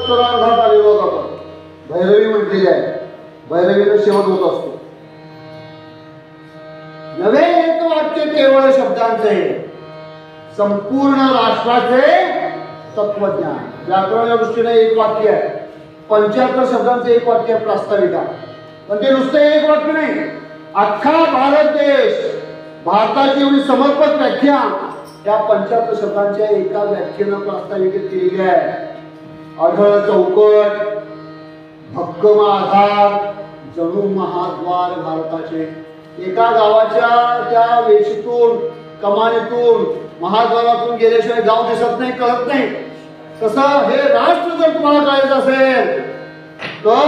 उत्तरार्धात आलेलो आपण भैरवी म्हटलेली आहे. भैरवीचा शेवट होत असतो. नवे एक वाक्य केवळ शब्दांचे संपूर्ण राष्ट्राचे तत्वज्ञान. व्याकरणाच्या दृष्टीने एक वाक्य आहे, 75 शब्दांचे एक वाक्य आहे प्रास्ताविका. पण ते नुसतं एक वाक्य नाही, अख्खा भारत देश, भारताची एवढी समर्पक व्याख्या त्या 75 शब्दांच्या एका व्याख्येनं प्रास्ताविकेत केलेली आहे. आढळ चौकट, भक्कम आधार, जणू महाद्वार भारताचे. एका गावाच्या त्या वेशीतून, कमानीतून, महाद्वारातून गेल्याशिवाय गाव दिसत नाही, कळत नाही. तसं हे राष्ट्र जर तुम्हाला कळायचं असेल तर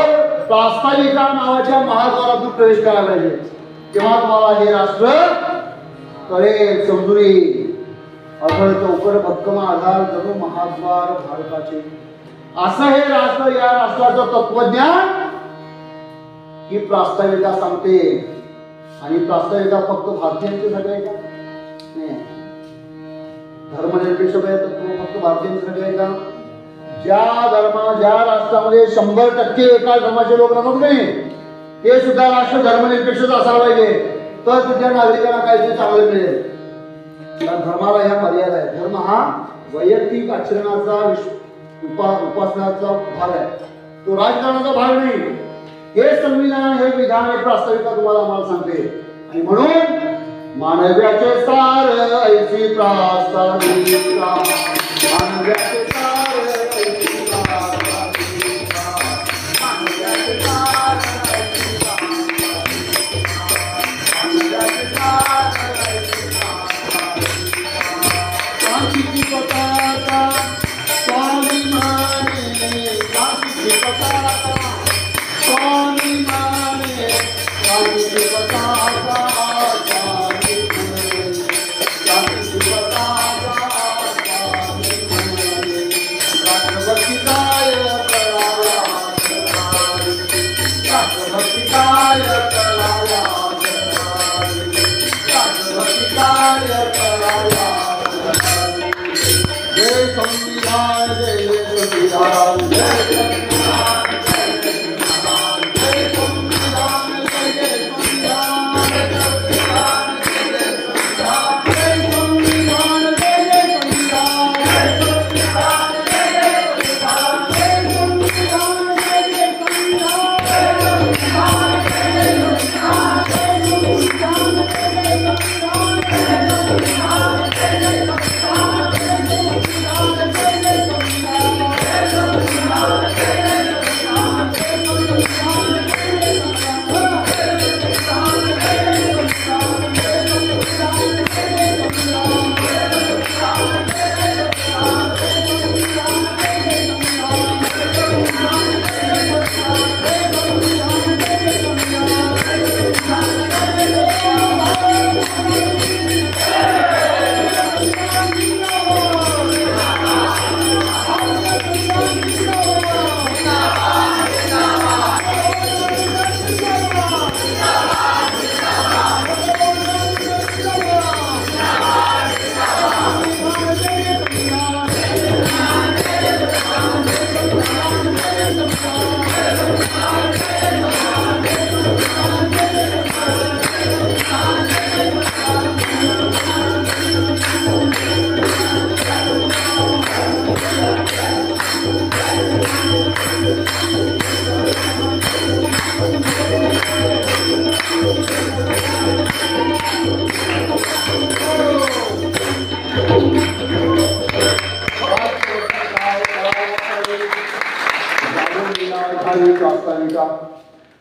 प्रास्ताविका नावाच्या महाद्वारातून प्रवेश करायला पाहिजे. तेव्हा तुम्हाला हे राष्ट्र कळेल, समजून येईल. आढळ चौकट, भक्कम आधार, जणू महाद्वार भारताचे, असं हे राष्ट्र, या राष्ट्राचं तत्वज्ञान ही प्रास्ताविका सांगते. आणि प्रास्ताविका फक्त भारतीयांच्यासाठी आहे का? नाही. धर्मनिरपेक्ष तत्व फक्त भारतीयांसाठी आहे का? ज्या राष्ट्रामध्ये 100% एका धर्माचे लोक राहतात नाही, ते सुद्धा राष्ट्र धर्मनिरपेक्ष असायला पाहिजे. तर तिथल्या नागरिकांना काहीतरी चांगलं मिळेल. धर्माला ह्या मर्यादा आहे. धर्म हा वैयक्तिक आचरणाचा उपासनाचा भाग आहे, तो राजकारणाचा भाग नाही. हे संविधान, हे विधान, हे प्रास्ताविका तुम्हाला आम्हाला सांगते. आणि म्हणून मानव्याचे सार ऐसी प्रास्ताविका, मानव्याचे सार ऐसी प्रास्ताविका, मानव्याचे सार ऐसी प्रास्ताविका, मानव्याचे सार ऐसी प्रास्ताविका. शांतीची पताका स्वाभिमाने, शांतीची पताका स्वाभिमाने, शांतीची पताका स्वाभिमाने, शांतीची पताका स्वाभिमाने. राष्ट्रभक्ती काय करावा, राष्ट्रभक्ती काय करावा, राष्ट्रभक्ती काय करावा. जय संविधान जय जय संविधान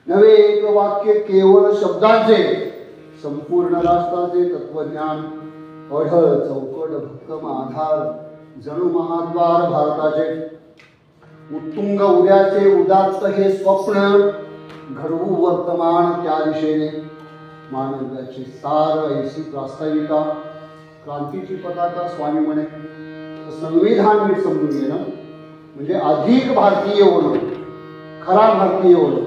नवे एक वाक्य केवळ शब्दांचे संपूर्ण राष्ट्राचे तत्वज्ञान अढळ चौकट भक्कम आधार जणू महाद्वार भारताचे उत्तुंग उद्याचे उदात्त हे स्वप्न घडवू वर्तमान त्या दिशेने मानव्याची सार ऐशी प्रास्ताविका क्रांतीची पताका स्वामी म्हणे संविधान नीट समजून घेणं म्हणजे अधिक भारतीय होणं खरा भारतीय होणं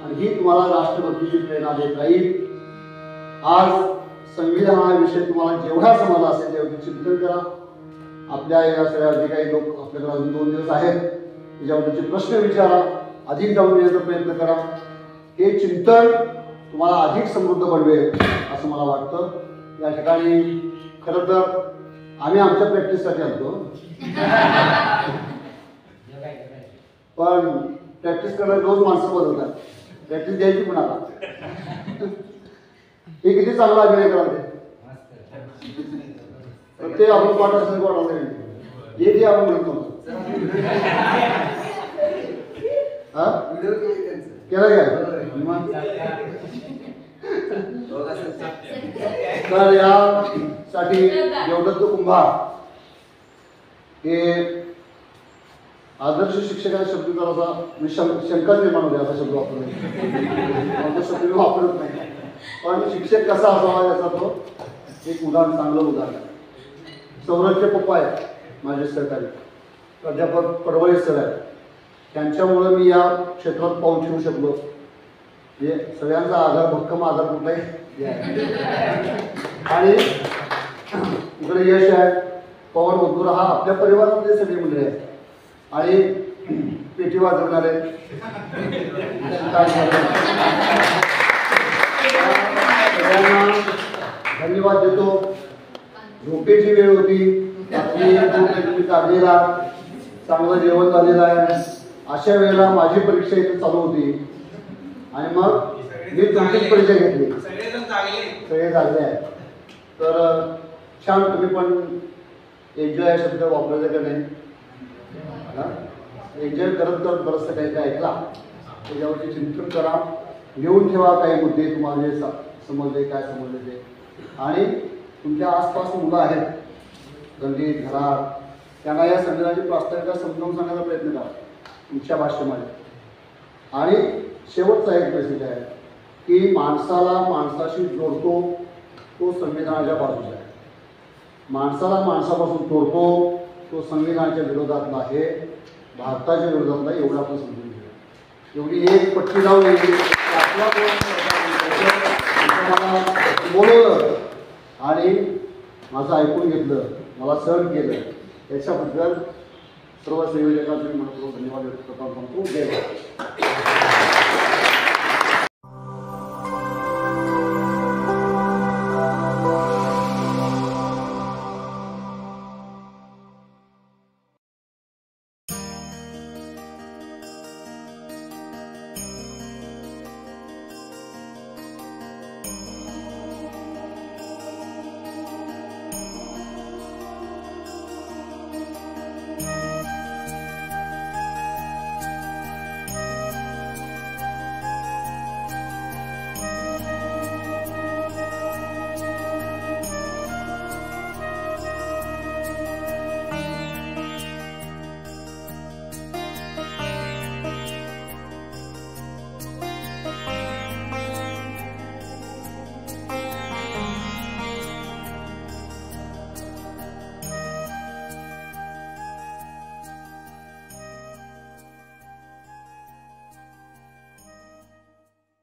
आणि ही तुम्हाला राष्ट्रभक्तीची प्रेरणा देत राहील. आज संविधानाविषयी तुम्हाला जेवढा समज असेल तेवढे चिंतन करा. आपल्या या सगळ्या जे काही लोक आपल्याकडे अजून 2 दिवस आहेत त्याच्याबद्दलचे प्रश्न विचारा, अधिक जाणून घेण्याचा प्रयत्न करा. हे चिंतन तुम्हाला अधिक समृद्ध बनवेल असं मला वाटतं. या ठिकाणी खरं तर आम्ही आमच्या प्रॅक्टिससाठी आलतो पण प्रॅक्टिस करणारे रोज माणसं बदलतात. प्रॅक्टिस द्यायची कुणाला हे किती चांगला अभिनय करा प्रत्येक आपण पाठ असं वाढवलं हे आपण म्हणतो केलं काय तर यासाठी देवदत्त कुंभार हे आदर्श शिक्षकाच्या शब्दाचा शंका निर्माण होते असा शब्द वापरला शब्द मी वापरत नाही पण शिक्षक कसा असावा याचा तो एक उदाहरण चांगलं उदाहरण आहे. सौरभचे पप्पा आहेत माझे सहकारी प्राध्यापक पडवळे सर आहेत. त्यांच्यामुळं मी या क्षेत्रात पाऊल ठेवू शकलो. म्हणजे सगळ्यांचा आधार भक्कम आधार कुठलाही आणि इकडे यश आहे पवन ओतुरा हा आपल्या परिवारातले सगळे मुले आहेत आणि पेटी वाजवणारे सगळ्यांना धन्यवाद देतो. झोपेची वेळ होती तुम्ही काढलेला चांगलं जेवण झालेलं आहे. अशा वेळेला माझी परीक्षा इथे चालू होती आणि मग मी तुमचीच परीक्षा घेतली. सगळे झाले आहे तर छान. तुम्ही पण एन्जॉय शब्द वापरायचा का नाही एन्जॉय करत करत बरंचसं काही काय ऐकला त्याच्यावरती चिंतन करा. लिहून ठेवा काही मुद्दे तुम्हाला जे समजले काय समजले ते. आणि तुमच्या आसपास मुलं आहेत गल्लीत घरात त्यांना या संविधानाची प्रास्ताविका समजावून सांगण्याचा प्रयत्न करा तुमच्या भाषेमध्ये. आणि शेवटचा एक मेसेज आहे की माणसाला माणसाशी जोडतो तो संविधानाच्या बाजूचा आहे. माणसाला माणसापासून तोडतो तो संविधानाच्या विरोधातला आहे भारताच्या विरोधातला एवढं आपण समजून घेऊ. एवढी एक पट्टी लावून मला बोलवलं आणि माझं ऐकून घेतलं मला सहन केलं याच्याबद्दल सर्व संयोजकांचे मनपूर्वक धन्यवाद व्यक्त करतो. जय भारत.